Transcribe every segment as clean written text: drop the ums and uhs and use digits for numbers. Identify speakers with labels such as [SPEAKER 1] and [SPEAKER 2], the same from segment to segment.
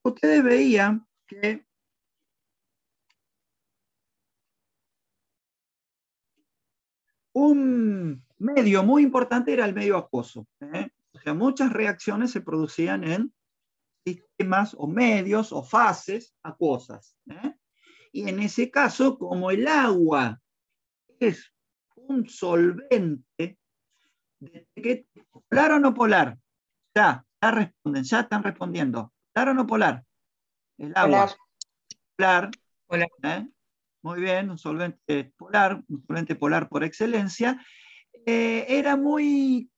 [SPEAKER 1] ustedes veían que un medio muy importante era el medio acuoso. O sea, muchas reacciones se producían en sistemas o medios o fases acuosas. Y en ese caso, como el agua es un solvente, ¿de polar o no polar? Ya están respondiendo. ¿Polar o no polar? El agua.
[SPEAKER 2] Polar.
[SPEAKER 1] Polar.
[SPEAKER 3] Hola.
[SPEAKER 1] Muy bien, un solvente polar por excelencia. Era muy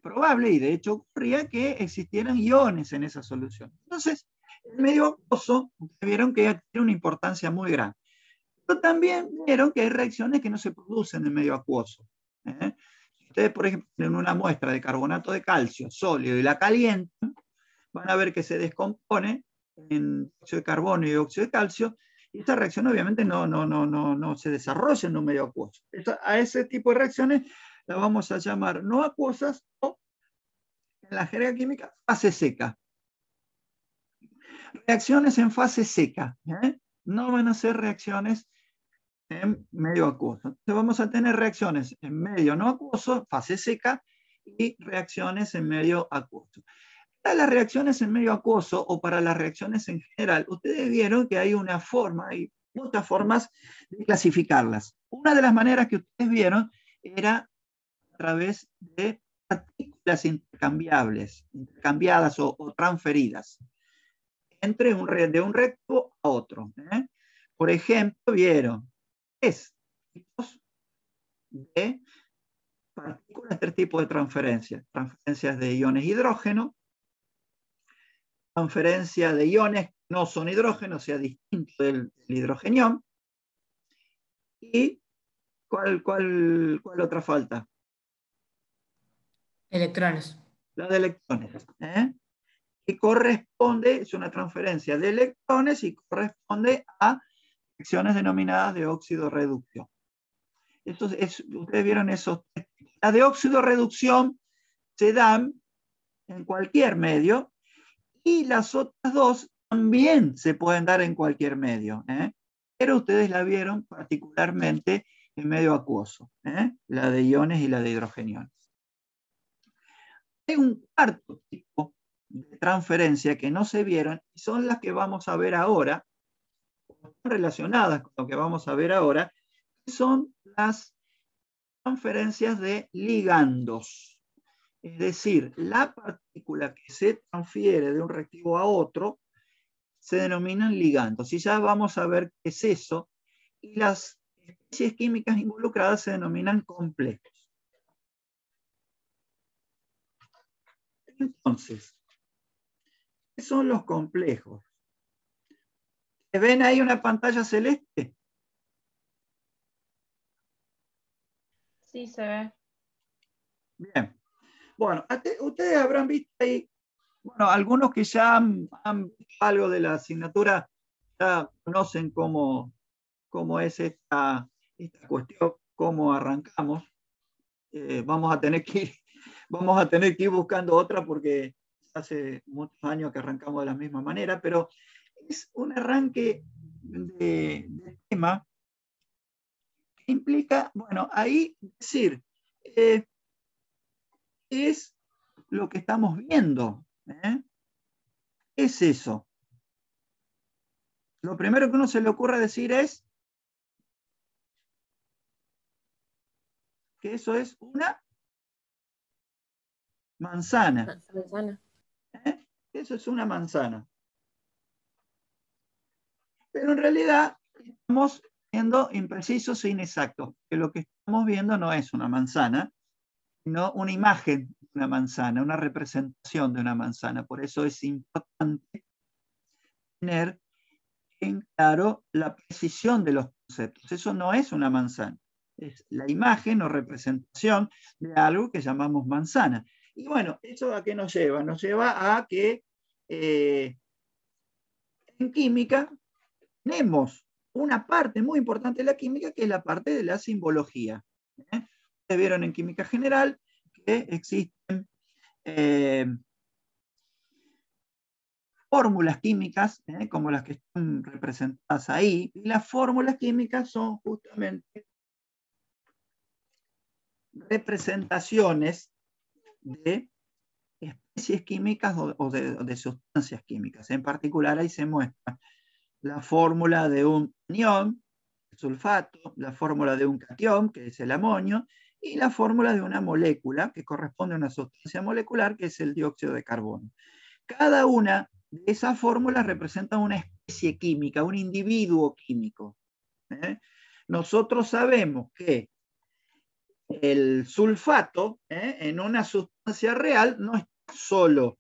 [SPEAKER 1] probable, y de hecho ocurría, que existieran iones en esa solución. Entonces, el medio acuoso, vieron que tiene una importancia muy grande. Pero también vieron que hay reacciones que no se producen en medio acuoso. Si ustedes, por ejemplo, tienen una muestra de carbonato de calcio sólido y la calientan, van a ver que se descompone en óxido de carbono y óxido de calcio, y esta reacción obviamente no se desarrolla en un medio acuoso. A ese tipo de reacciones la vamos a llamar no acuosas, o en la jerga química, fase seca. Reacciones en fase seca, no van a ser reacciones en medio acuoso. Entonces vamos a tener reacciones en medio no acuoso, fase seca, y reacciones en medio acuoso. Para las reacciones en medio acuoso, o para las reacciones en general, ustedes vieron que hay una forma, hay muchas formas de clasificarlas. Una de las maneras que ustedes vieron era a través de partículas intercambiadas o transferidas de un reactivo a otro. Por ejemplo, vieron tipos de partículas, tres tipos de transferencias. Transferencias de iones hidrógeno, transferencia de iones que no son hidrógeno, o sea, distinto del hidrogenión. ¿Y cuál otra falta?
[SPEAKER 3] Electrones.
[SPEAKER 1] La de electrones. Que corresponde, es una transferencia de electrones y corresponde a reacciones denominadas de óxido-reducción. Ustedes vieron esos tres. Las de óxido-reducción se dan en cualquier medio, y las otras dos también se pueden dar en cualquier medio, pero ustedes la vieron particularmente en medio acuoso, la de iones y la de hidrogeniones. Hay un cuarto tipo de transferencia que no se vieron, y son las que vamos a ver ahora, relacionadas con lo que vamos a ver ahora, que son las transferencias de ligandos. Es decir, la partícula que se transfiere de un reactivo a otro se denominan ligandos. Y ya vamos a ver qué es eso. Y las especies químicas involucradas se denominan complejos. Entonces, ¿qué son los complejos? ¿Ven ahí una pantalla celeste?
[SPEAKER 2] Sí, se ve.
[SPEAKER 1] Bien. Bueno, ustedes habrán visto ahí, bueno, algunos que ya han visto algo de la asignatura, ya conocen cómo es esta cuestión, cómo arrancamos. Vamos a tener que ir buscando otra, porque hace muchos años que arrancamos de la misma manera, pero es un arranque de tema que implica, bueno, ahí decir, es lo que estamos viendo. ¿Qué es eso? Lo primero que uno se le ocurre decir es que eso es una manzana.
[SPEAKER 2] Manzana.
[SPEAKER 1] Eso es una manzana. Pero en realidad estamos siendo imprecisos e inexactos, que lo que estamos viendo no es una manzana, sino una imagen de una manzana, una representación de una manzana. Por eso es importante tener en claro la precisión de los conceptos. Eso no es una manzana, es la imagen o representación de algo que llamamos manzana. Y bueno, ¿eso a qué nos lleva? Nos lleva a que en química tenemos una parte muy importante de la química, que es la parte de la simbología. Ustedes vieron en química general que existen fórmulas químicas, como las que están representadas ahí, y las fórmulas químicas son justamente representaciones de especies químicas o de sustancias químicas. En particular, ahí se muestra la fórmula de un anión, el sulfato, la fórmula de un catión, que es el amonio, y la fórmula de una molécula, que corresponde a una sustancia molecular, que es el dióxido de carbono. Cada una de esas fórmulas representa una especie química, un individuo químico. Nosotros sabemos que el sulfato en una sustancia real no está solo.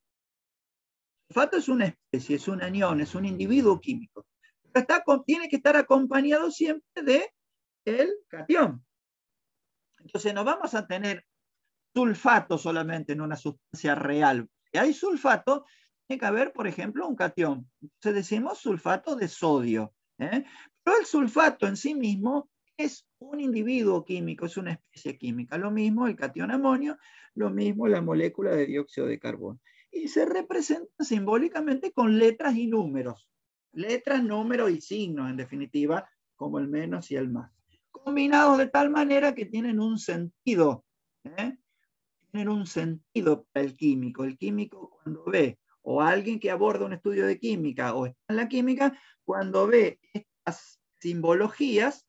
[SPEAKER 1] El sulfato es una especie, es un anión, es un individuo químico. Pero tiene que estar acompañado siempre del catión. Entonces no vamos a tener sulfato solamente en una sustancia real. Si hay sulfato, tiene que haber, por ejemplo, un catión. Entonces decimos sulfato de sodio. Pero el sulfato en sí mismo es un individuo químico, es una especie química. Lo mismo el catión amonio, lo mismo la molécula de dióxido de carbono. Y se representa simbólicamente con letras y números. Letras, números y signos, en definitiva, como el menos y el más. Combinados de tal manera que tienen un sentido. Tienen un sentido para el químico. El químico cuando ve, o alguien que aborda un estudio de química o está en la química, cuando ve estas simbologías,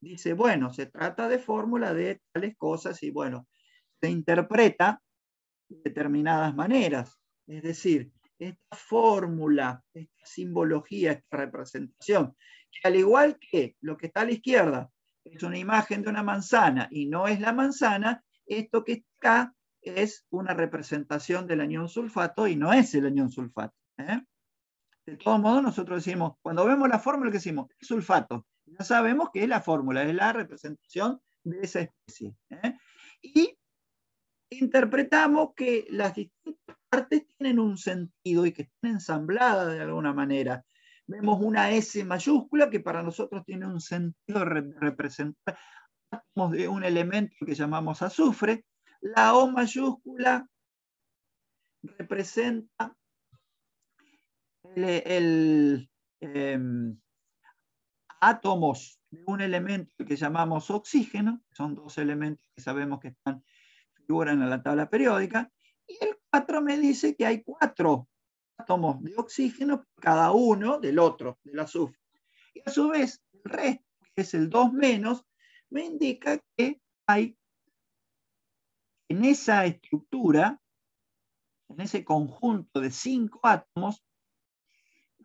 [SPEAKER 1] dice, bueno, se trata de fórmula de tales cosas y bueno, se interpreta de determinadas maneras. Es decir, esta fórmula, esta simbología, esta representación, que al igual que lo que está a la izquierda es una imagen de una manzana y no es la manzana, esto que está acá es una representación del anión sulfato y no es el anión sulfato. De todos modos, nosotros decimos, cuando vemos la fórmula, que decimos, es sulfato. Ya sabemos que es la fórmula, es la representación de esa especie. Y interpretamos que las distintas partes tienen un sentido y que están ensambladas de alguna manera. Vemos una S mayúscula que para nosotros tiene un sentido de representar átomos de un elemento que llamamos azufre. La O mayúscula representa átomos de un elemento que llamamos oxígeno, son dos elementos que sabemos que figuran en la tabla periódica, y el 4 me dice que hay 4 átomos de oxígeno cada uno del otro, del azufre. Y a su vez, el resto, que es el 2 menos, me indica que hay en esa estructura, en ese conjunto de 5 átomos,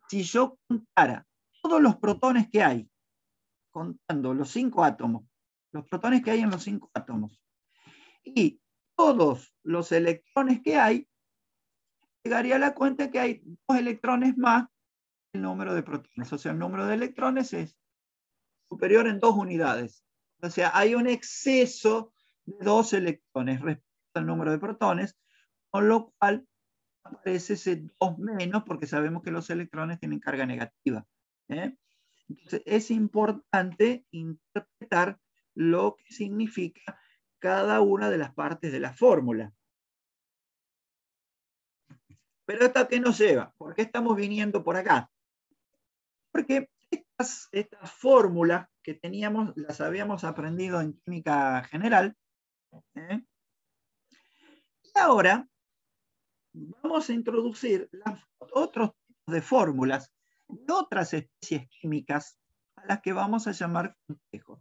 [SPEAKER 1] si yo contara todos los protones que hay, contando los 5 átomos, los protones que hay en los 5 átomos, y todos los electrones que hay, llegaría a la cuenta que hay 2 electrones más el número de protones. O sea, el número de electrones es superior en 2 unidades. O sea, hay un exceso de 2 electrones respecto al número de protones, con lo cual aparece ese 2 menos, porque sabemos que los electrones tienen carga negativa. Entonces, es importante interpretar lo que significa cada una de las partes de la fórmula. Pero ¿hasta qué nos lleva? ¿Por qué estamos viniendo por acá? Porque estas fórmulas que teníamos, las habíamos aprendido en química general. Y ahora vamos a introducir otros tipos de fórmulas de otras especies químicas a las que vamos a llamar complejos.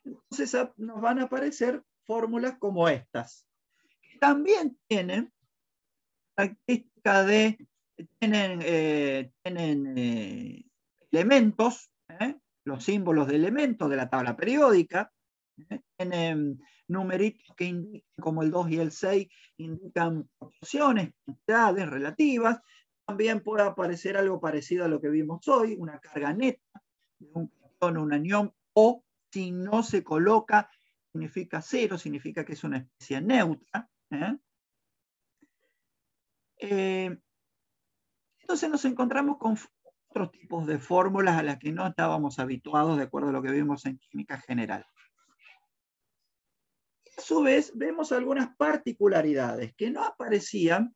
[SPEAKER 1] Entonces nos van a aparecer fórmulas como estas, que también tienen características de, tienen elementos, los símbolos de elementos de la tabla periódica, tienen numeritos que indican, como el 2 y el 6, indican proporciones, cantidades relativas. También puede aparecer algo parecido a lo que vimos hoy, una carga neta de un catión o un anión, o si no se coloca, significa 0, significa que es una especie neutra. Entonces nos encontramos con otros tipos de fórmulas a las que no estábamos habituados de acuerdo a lo que vimos en química general. Y a su vez vemos algunas particularidades que no aparecían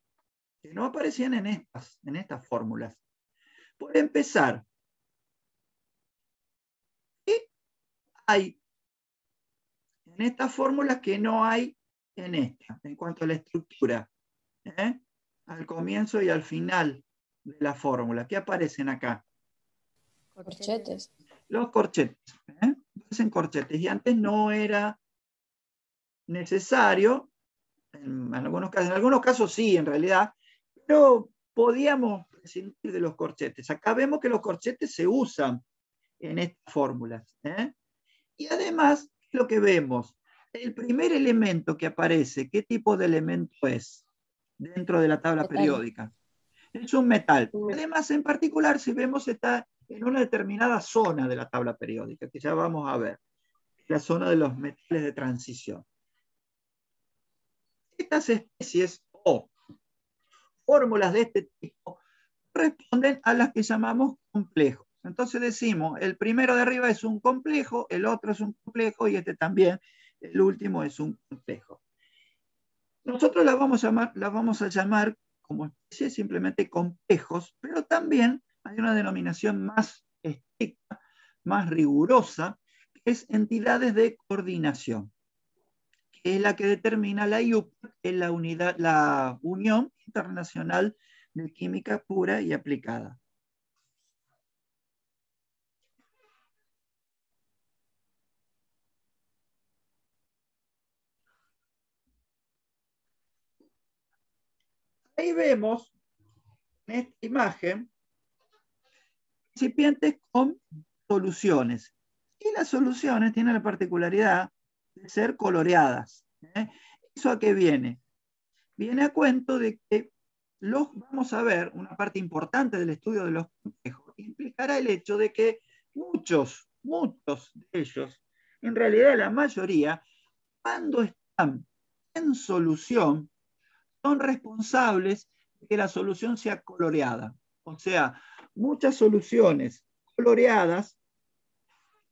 [SPEAKER 1] que no aparecían en estas fórmulas. Por empezar, ¿qué hay en estas fórmulas que no hay en esta, en cuanto a la estructura? Al comienzo y al final de la fórmula. ¿Qué aparecen acá?
[SPEAKER 2] Corchetes.
[SPEAKER 1] Los corchetes. Aparecen corchetes. Y antes no era necesario, en algunos casos sí, en realidad, pero podíamos prescindir de los corchetes. Acá vemos que los corchetes se usan en estas fórmulas. Y además, lo que vemos, el primer elemento que aparece, ¿qué tipo de elemento es dentro de la tabla
[SPEAKER 2] Metal.
[SPEAKER 1] periódica? Es un metal. Además, en particular, si vemos, está en una determinada zona de la tabla periódica, que ya vamos a ver, la zona de los metales de transición. Estas especies o fórmulas de este tipo corresponden a las que llamamos complejos. Entonces decimos, el primero de arriba es un complejo, el otro es un complejo y este también, el último es un complejo. Nosotros las vamos a llamar como especie simplemente complejos, pero también hay una denominación más estricta, más rigurosa, que es entidades de coordinación, que es la que determina la IUPAC, que es la Unión Internacional de Química Pura y Aplicada. Ahí vemos en esta imagen recipientes con soluciones. Y las soluciones tienen la particularidad de ser coloreadas. ¿Eso a qué viene? Viene a cuento de que vamos a ver, una parte importante del estudio de los complejos, implicará el hecho de que muchos de ellos, en realidad la mayoría, cuando están en solución, son responsables de que la solución sea coloreada. O sea, muchas soluciones coloreadas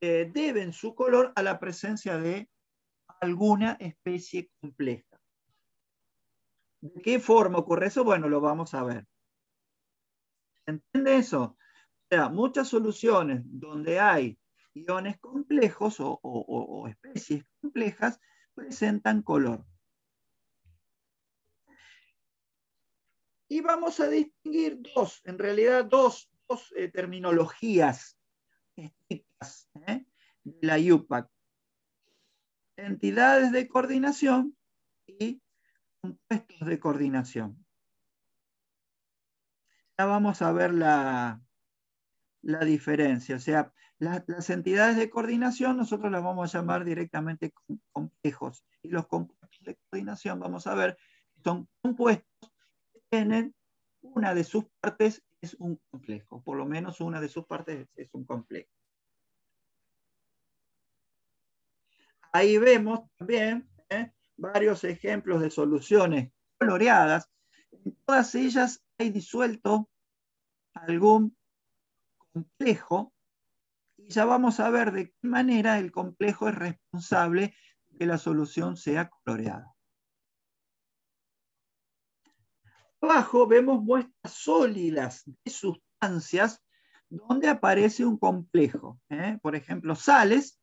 [SPEAKER 1] deben su color a la presencia de alguna especie compleja. ¿De qué forma ocurre eso? Bueno, lo vamos a ver. ¿Entiende eso? O sea, muchas soluciones donde hay iones complejos o especies complejas presentan color. Y vamos a distinguir en realidad dos terminologías estrictas de la IUPAC. Entidades de coordinación y compuestos de coordinación. Ya vamos a ver la diferencia. O sea, las entidades de coordinación nosotros las vamos a llamar directamente complejos. Y los compuestos de coordinación vamos a ver que son compuestos que tienen una de sus partes es un complejo. Por lo menos una de sus partes es un complejo. Ahí vemos también varios ejemplos de soluciones coloreadas. En todas ellas hay disuelto algún complejo y ya vamos a ver de qué manera el complejo es responsable de que la solución sea coloreada. Abajo vemos muestras sólidas de sustancias donde aparece un complejo. Por ejemplo, sales,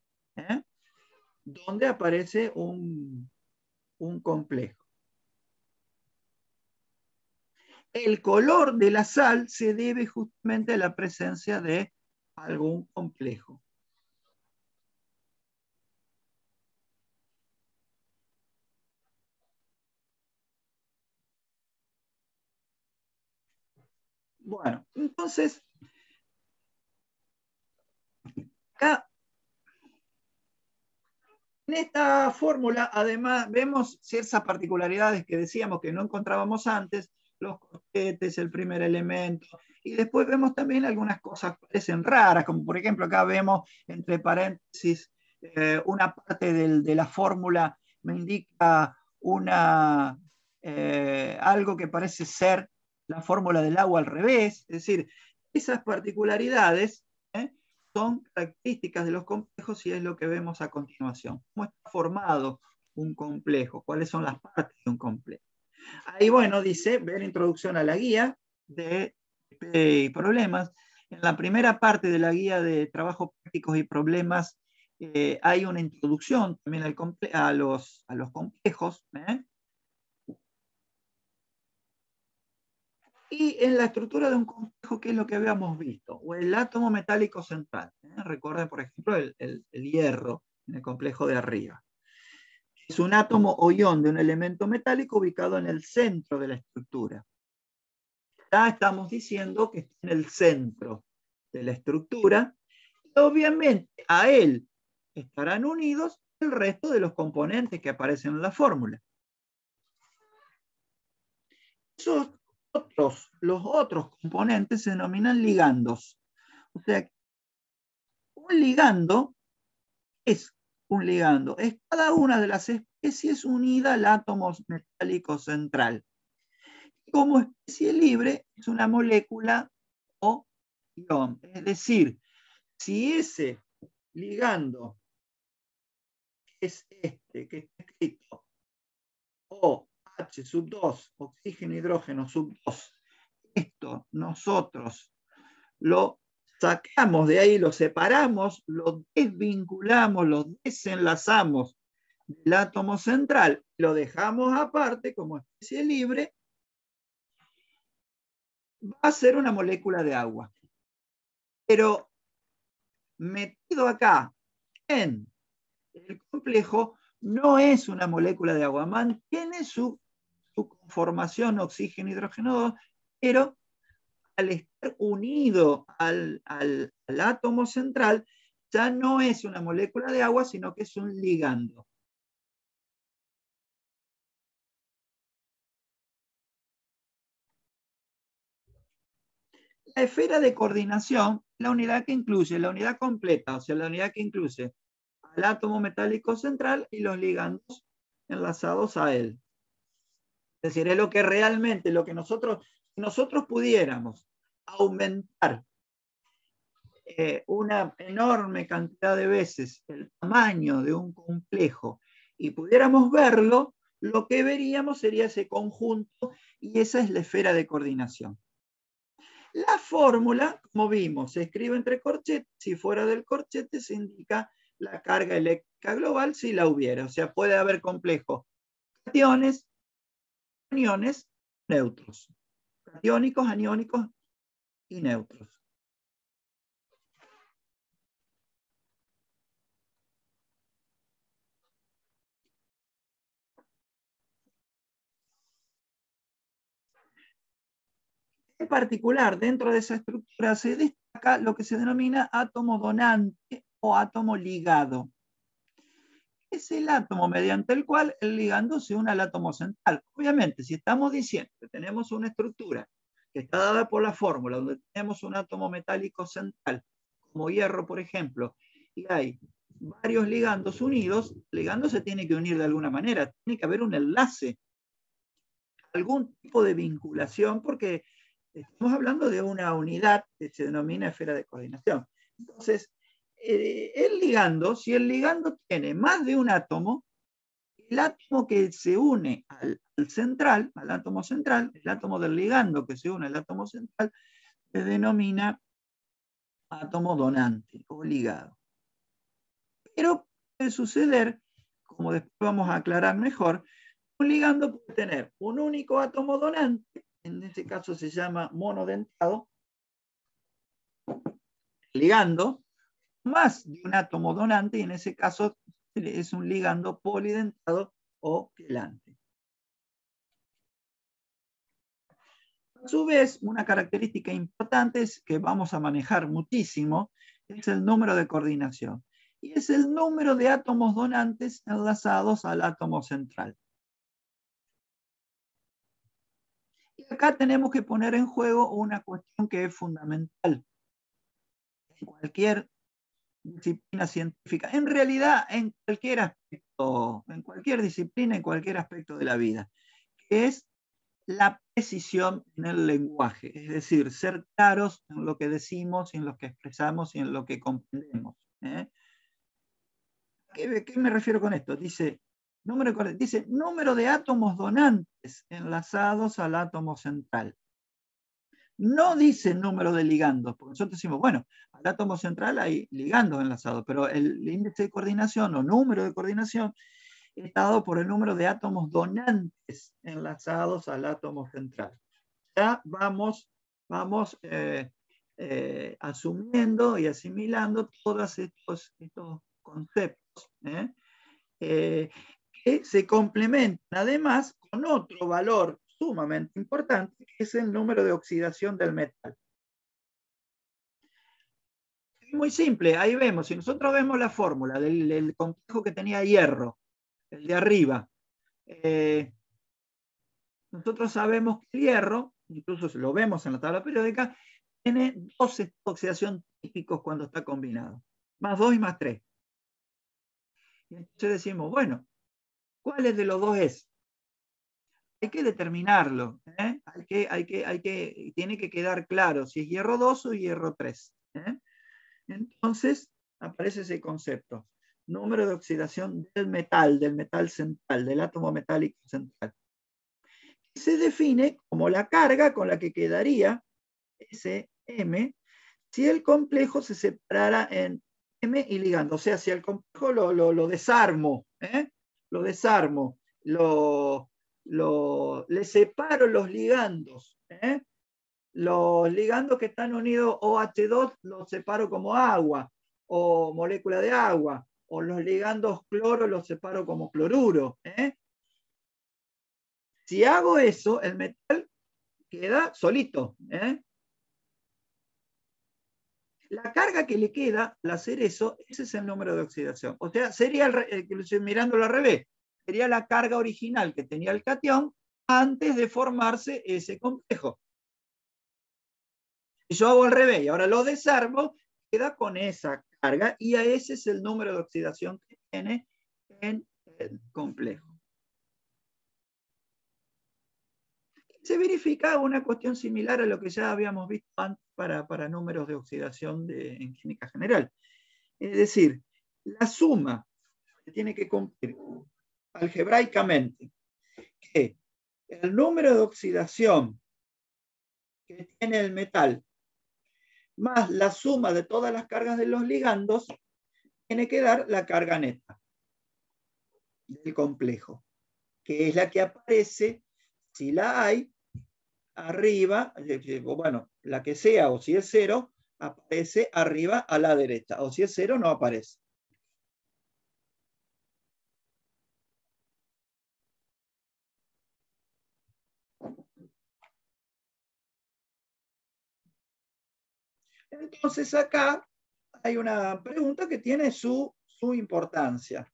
[SPEAKER 1] donde aparece un complejo. El color de la sal se debe justamente a la presencia de algún complejo. Bueno, entonces, acá, en esta fórmula, además, vemos ciertas particularidades que decíamos que no encontrábamos antes, los corchetes, el primer elemento, y después vemos también algunas cosas que parecen raras, como por ejemplo acá vemos entre paréntesis una parte de la fórmula me indica algo que parece ser la fórmula del agua al revés, es decir, esas particularidades son características de los complejos y es lo que vemos a continuación. ¿Cómo está formado un complejo? ¿Cuáles son las partes de un complejo? Ahí, bueno, dice, ver introducción a la guía de problemas. En la primera parte de la guía de trabajos prácticos y problemas hay una introducción también a los complejos. Y en la estructura de un complejo, ¿qué es lo que habíamos visto? O el átomo metálico central. Recuerden, por ejemplo, el hierro en el complejo de arriba. Es un átomo o ion de un elemento metálico ubicado en el centro de la estructura. Ya estamos diciendo que está en el centro de la estructura. Y obviamente a él estarán unidos el resto de los componentes que aparecen en la fórmula. Los otros componentes se denominan ligandos. O sea, un ligando es un ligando. Es cada una de las especies unida al átomo metálico central. Como especie libre es una molécula o ion. Es decir, si ese ligando es este que está escrito OH sub 2, oxígeno, hidrógeno sub 2, esto nosotros lo sacamos de ahí, lo separamos, lo desvinculamos, lo desenlazamos del átomo central, lo dejamos aparte como especie libre, va a ser una molécula de agua. Pero metido acá en el complejo no es una molécula de agua, mantiene su conformación oxígeno-hidrógeno 2, pero al estar unido al átomo central, ya no es una molécula de agua, sino que es un ligando. La esfera de coordinación, la unidad que incluye, la unidad completa, o sea, la unidad que incluye al átomo metálico central y los ligandos enlazados a él. Es decir, es lo que realmente, lo que nosotros pudiéramos aumentar una enorme cantidad de veces el tamaño de un complejo y pudiéramos verlo, lo que veríamos sería ese conjunto y esa es la esfera de coordinación. La fórmula, como vimos, se escribe entre corchetes, si fuera del corchete se indica la carga eléctrica global si la hubiera, o sea, puede haber complejos cationes, aniones, neutros, catiónicos, aniónicos y neutros. En particular, dentro de esa estructura se destaca lo que se denomina átomo donante o átomo ligado. Es el átomo mediante el cual el ligando se une al átomo central. Obviamente, si estamos diciendo que tenemos una estructura que está dada por la fórmula, donde tenemos un átomo metálico central, como hierro, por ejemplo, y hay varios ligandos unidos, el ligando se tiene que unir de alguna manera, tiene que haber un enlace, algún tipo de vinculación, porque estamos hablando de una unidad que se denomina esfera de coordinación. Entonces, el ligando, si el ligando tiene más de un átomo, el átomo que se une al central, al átomo central, el átomo del ligando que se une al átomo central, se denomina átomo donante o ligado. Pero puede suceder, como después vamos a aclarar mejor, un ligando puede tener un único átomo donante, en este caso se llama monodentado, ligando, más de un átomo donante, y en ese caso es un ligando polidentado o quelante. A su vez, una característica importante es que vamos a manejar muchísimo, es el número de coordinación. Y es el número de átomos donantes enlazados al átomo central. Y acá tenemos que poner en juego una cuestión que es fundamental en cualquier disciplina científica, en realidad en cualquier aspecto, en cualquier disciplina, en cualquier aspecto de la vida, que es la precisión en el lenguaje, es decir, ser claros en lo que decimos, en lo que expresamos y en lo que comprendemos. ¿Qué me refiero con esto? Dice número de átomos donantes donantes enlazados al átomo central. No dice el número de ligandos, porque nosotros decimos, bueno, al átomo central hay ligandos enlazados, pero el índice de coordinación o número de coordinación está dado por el número de átomos donantes enlazados al átomo central. Ya vamos asumiendo y asimilando todos estos conceptos, que se complementan además con otro valor sumamente importante, que es el número de oxidación del metal. Es muy simple, ahí vemos, si nosotros vemos la fórmula del complejo que tenía hierro, el de arriba, nosotros sabemos que el hierro, incluso lo vemos en la tabla periódica, tiene 2 estados de oxidación típicos cuando está combinado, más 2 y más 3. Y entonces decimos, bueno, ¿cuáles de los dos es? Hay que determinarlo, tiene que quedar claro si es hierro 2 o hierro 3. Entonces aparece ese concepto, número de oxidación del metal central, del átomo metálico central. Se define como la carga con la que quedaría ese M si el complejo se separara en M y ligando. O sea, si el complejo lo desarmo, le separo los ligandos. Los ligandos que están unidos OH2 los separo como agua o molécula de agua, o los ligandos cloro los separo como cloruro. Si hago eso, el metal queda solito. La carga que le queda al hacer eso, ese es el número de oxidación. O sea, sería, mirándolo al revés, sería la carga original que tenía el catión antes de formarse ese complejo. Si yo hago al revés y ahora lo desarmo, queda con esa carga y a ese es el número de oxidación que tiene en el complejo. Se verifica una cuestión similar a lo que ya habíamos visto antes para números de oxidación en química general. Es decir, la suma que tiene que cumplir algebraicamente que el número de oxidación que tiene el metal más la suma de todas las cargas de los ligandos tiene que dar la carga neta del complejo, que es la que aparece, si la hay, arriba, bueno, la que sea, o si es 0, aparece arriba a la derecha, o si es 0, no aparece. Entonces acá hay una pregunta que tiene su importancia.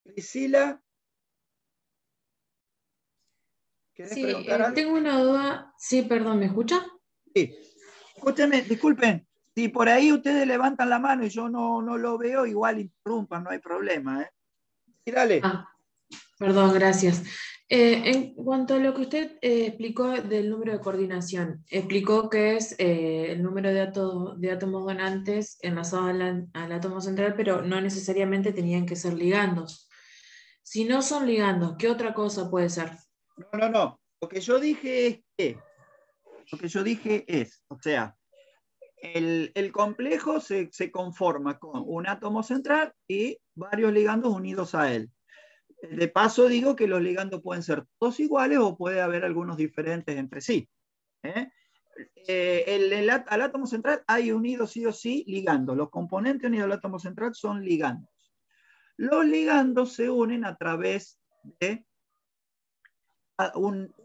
[SPEAKER 1] Priscila, ¿querés preguntar algo?
[SPEAKER 2] Tengo una duda. Sí, perdón, ¿me escucha?
[SPEAKER 1] Sí. Escúchame, disculpen, si por ahí ustedes levantan la mano y yo no lo veo, igual interrumpan, no hay problema. Sí, dale.
[SPEAKER 2] Perdón, gracias. En cuanto a lo que usted explicó del número de coordinación, explicó que es el número de átomos donantes enlazados al átomo central, pero no necesariamente tenían que ser ligandos. Si no son ligandos, ¿qué otra cosa puede ser?
[SPEAKER 1] No. Lo que yo dije es, o sea, el complejo se conforma con un átomo central y varios ligandos unidos a él. De paso digo que los ligandos pueden ser todos iguales o puede haber algunos diferentes entre sí. Al átomo central hay unidos sí o sí ligandos. Los componentes unidos al átomo central son ligandos. Los ligandos se unen a través de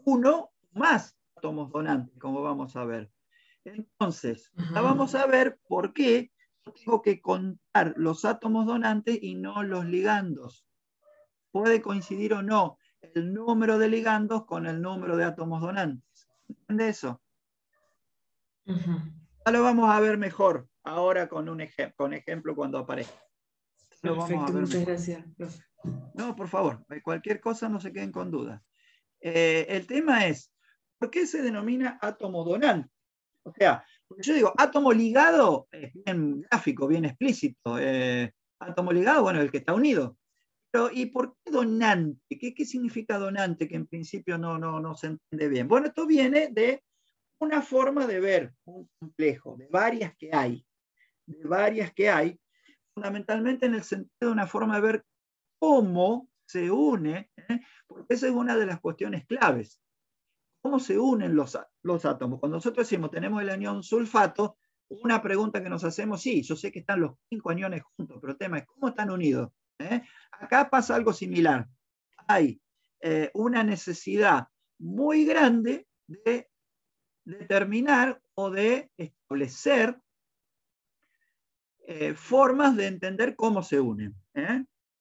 [SPEAKER 1] uno más átomos donantes, como vamos a ver. Entonces, vamos a ver por qué tengo que contar los átomos donantes y no los ligandos. Puede coincidir o no el número de ligandos con el número de átomos donantes. ¿Entiende eso? Ya lo vamos a ver mejor ahora con ejemplo cuando aparezca.
[SPEAKER 2] Perfecto, muchas gracias, profe.
[SPEAKER 1] No, por favor, cualquier cosa no se queden con dudas. El tema es, ¿por qué se denomina átomo donante? O sea, yo digo, átomo ligado es bien gráfico, bien explícito. Átomo ligado, bueno, el que está unido. Pero, ¿y por qué donante? ¿Qué significa donante? Que en principio no se entiende bien. Bueno, esto viene de una forma de ver un complejo, de varias que hay, fundamentalmente en el sentido de una forma de ver cómo se une, porque esa es una de las cuestiones claves. ¿Cómo se unen los átomos? Cuando nosotros decimos tenemos el anión sulfato, una pregunta que nos hacemos, sí, yo sé que están los 5 aniones juntos, pero el tema es cómo están unidos. Acá pasa algo similar. Hay una necesidad muy grande de determinar o de establecer formas de entender cómo se unen.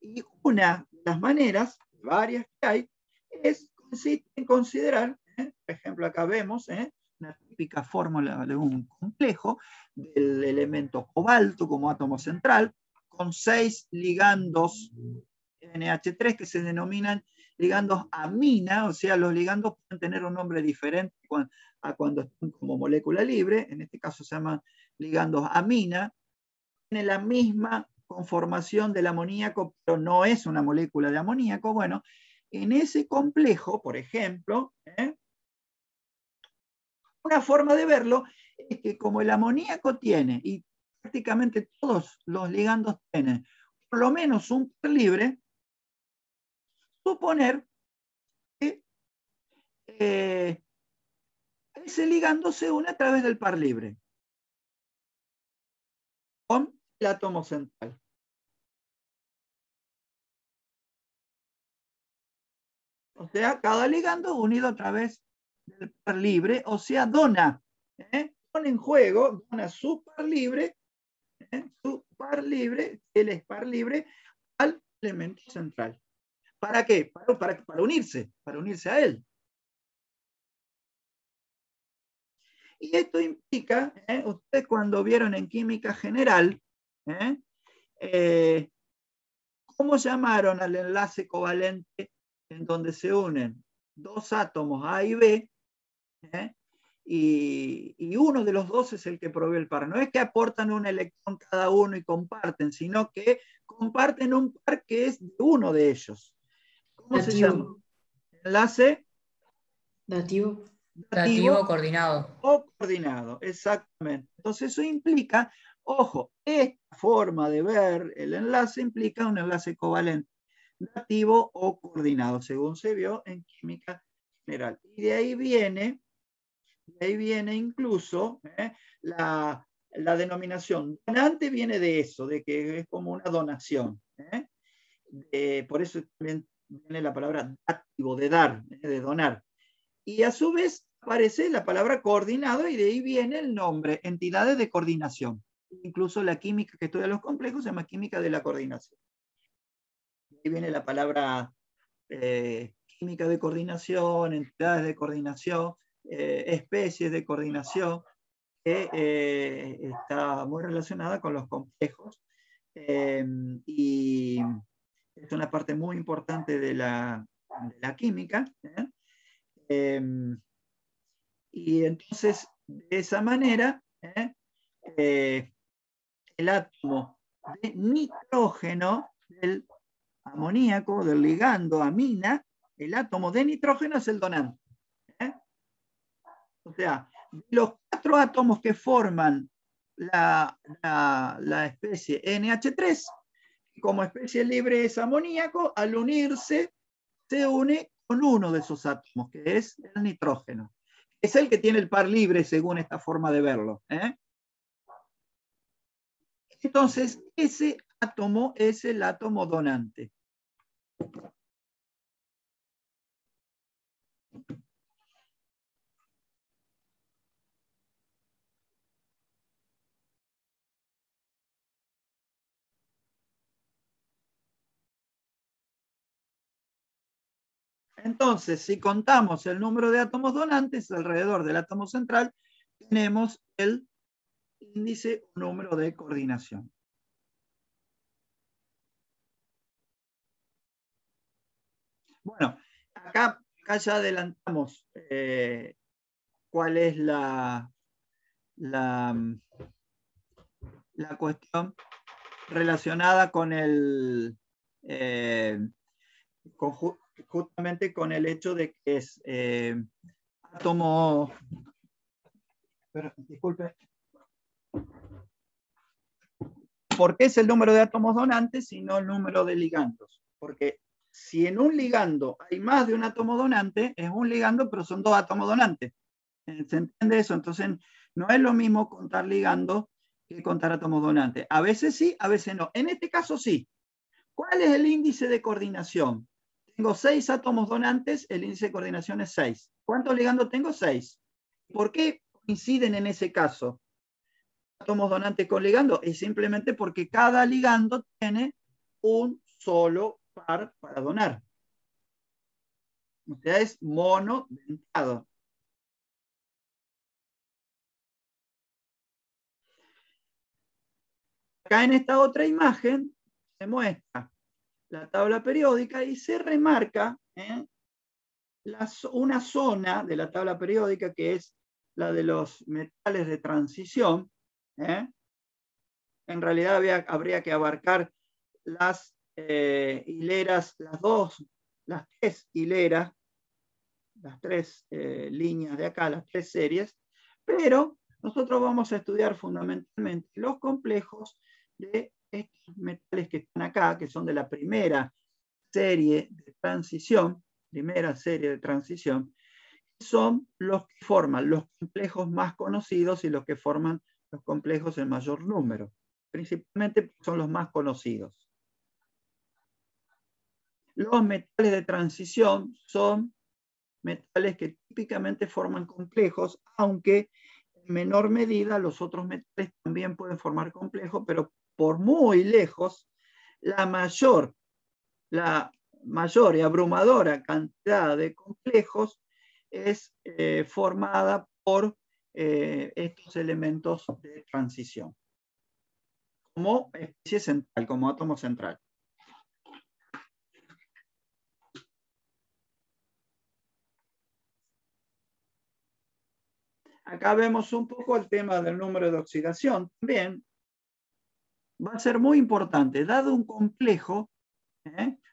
[SPEAKER 1] Y una de las maneras, varias que hay, consiste en considerar, por ejemplo, acá vemos una típica fórmula de un complejo del elemento cobalto como átomo central, con 6 ligandos NH3 que se denominan ligandos amina, o sea, los ligandos pueden tener un nombre diferente a cuando están como molécula libre, en este caso se llaman ligandos amina, tiene la misma conformación del amoníaco, pero no es una molécula de amoníaco. Bueno, en ese complejo, por ejemplo, una forma de verlo es que como el amoníaco tiene, y prácticamente todos los ligandos tienen, por lo menos un par libre, suponer que ese ligando se une a través del par libre con el átomo central. O sea, cada ligando unido a través del par libre, o sea, dona en juego, dona su par libre, él es par libre, al elemento central. ¿Para qué? Para unirse a él. Y esto implica, ustedes cuando vieron en química general, ¿cómo llamaron al enlace covalente en donde se unen dos átomos A y B? Y uno de los dos es el que provee el par. No es que aportan un electrón cada uno y comparten, sino que comparten un par que es de uno de ellos. ¿Cómo se llama? Enlace
[SPEAKER 3] dativo coordinado.
[SPEAKER 1] O coordinado, exactamente. Entonces eso implica, ojo, esta forma de ver el enlace implica un enlace covalente, dativo o coordinado, según se vio en química general. Y de ahí viene incluso la denominación. Donante viene de eso, de que es como una donación. Por eso también viene la palabra dativo, de dar, de donar. Y a su vez aparece la palabra coordinado y de ahí viene el nombre, entidades de coordinación. Incluso la química que estudia los complejos se llama química de la coordinación. Y ahí viene la palabra química de coordinación, entidades de coordinación, especies de coordinación, que está muy relacionada con los complejos. Y es una parte muy importante de la química. Y entonces, de esa manera, el átomo de nitrógeno del amoníaco, del ligando amina, el átomo de nitrógeno es el donante. O sea, los 4 átomos que forman la especie NH3, como especie libre es amoníaco, al unirse se une con uno de esos átomos, que es el nitrógeno. Es el que tiene el par libre según esta forma de verlo. Entonces, ese átomo es el átomo donante. Entonces, si contamos el número de átomos donantes alrededor del átomo central, tenemos el índice o número de coordinación. Bueno, acá ya adelantamos cuál es la cuestión relacionada con el justamente con el hecho de que es átomo... Disculpe. ¿Por qué es el número de átomos donantes y no el número de ligandos? Porque si en un ligando hay más de un átomo donante, es un ligando, pero son dos átomos donantes. ¿Se entiende eso? Entonces, no es lo mismo contar ligandos que contar átomos donantes. A veces sí, a veces no. En este caso sí. ¿Cuál es el índice de coordinación? Tengo 6 átomos donantes, el índice de coordinación es 6. ¿Cuántos ligandos tengo? 6. ¿Por qué coinciden en ese caso átomos donantes con ligando? Es simplemente porque cada ligando tiene un solo par para donar. O sea, es monodentado. Acá en esta otra imagen se muestra la tabla periódica y se remarca una zona de la tabla periódica que es la de los metales de transición. En realidad habría que abarcar las hileras, las tres hileras, las tres líneas de acá, las tres series, pero nosotros vamos a estudiar fundamentalmente los complejos de estos metales que están acá, que son de la primera serie de transición, son los que forman los complejos más conocidos y los que forman los complejos en mayor número. Principalmente son los más conocidos. Los metales de transición son metales que típicamente forman complejos, aunque en menor medida los otros metales también pueden formar complejos, pero por muy lejos, la mayor y abrumadora cantidad de complejos es formada por estos elementos de transición, como especie central, como átomo central. Acá vemos un poco el tema del número de oxidación. También va a ser muy importante, dado un complejo,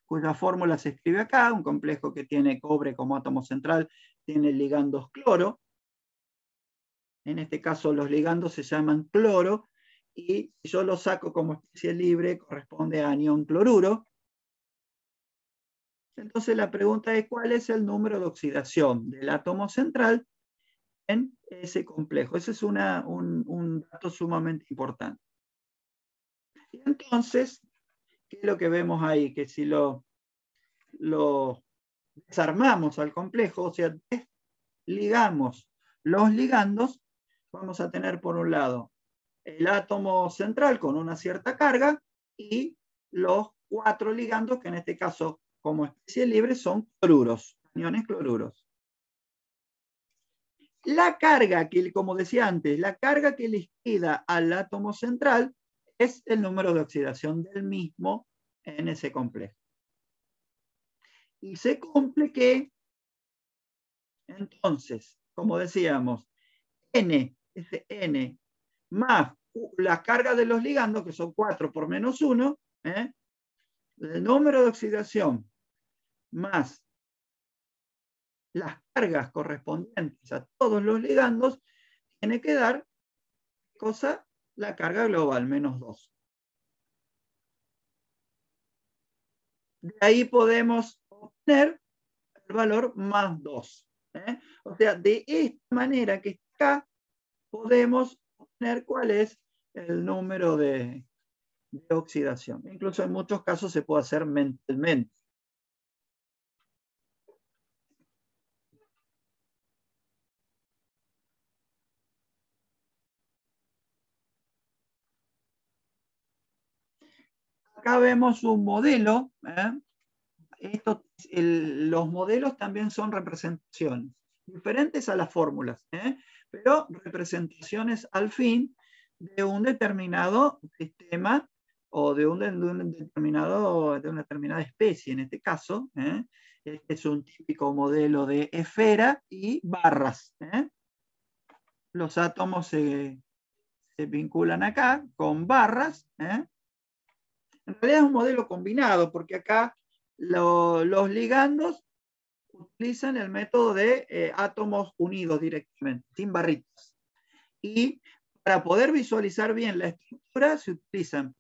[SPEAKER 1] cuya fórmula se escribe acá, un complejo que tiene cobre como átomo central, tiene ligandos cloro. En este caso los ligandos se llaman cloro, y si yo lo saco como especie libre, corresponde a anión cloruro. Entonces la pregunta es, ¿cuál es el número de oxidación del átomo central en ese complejo? Ese es un dato sumamente importante. Y entonces, ¿qué es lo que vemos ahí? Que si lo desarmamos al complejo, o sea, desligamos los ligandos, vamos a tener por un lado el átomo central con una cierta carga y los 4 ligandos, que en este caso, como especie libre, son cloruros, aniones cloruros. La carga que, como decía antes, la carga que le queda al átomo central es el número de oxidación del mismo en ese complejo. Y se cumple que, entonces, como decíamos, N más la carga de los ligandos, que son 4 por menos 1, el número de oxidación más las cargas correspondientes a todos los ligandos, tiene que dar la carga global, menos 2. De ahí podemos obtener el valor más 2. O sea, de esta manera que está acá, podemos obtener cuál es el número de oxidación. Incluso en muchos casos se puede hacer mentalmente. Acá vemos un modelo. Los modelos también son representaciones, diferentes a las fórmulas, pero representaciones al fin de un determinado sistema o de una determinada especie. En este caso, este es un típico modelo de esfera y barras. Los átomos se vinculan acá con barras. En realidad es un modelo combinado, porque acá los ligandos utilizan el método de átomos unidos directamente, sin barritas. Y para poder visualizar bien la estructura, se utilizan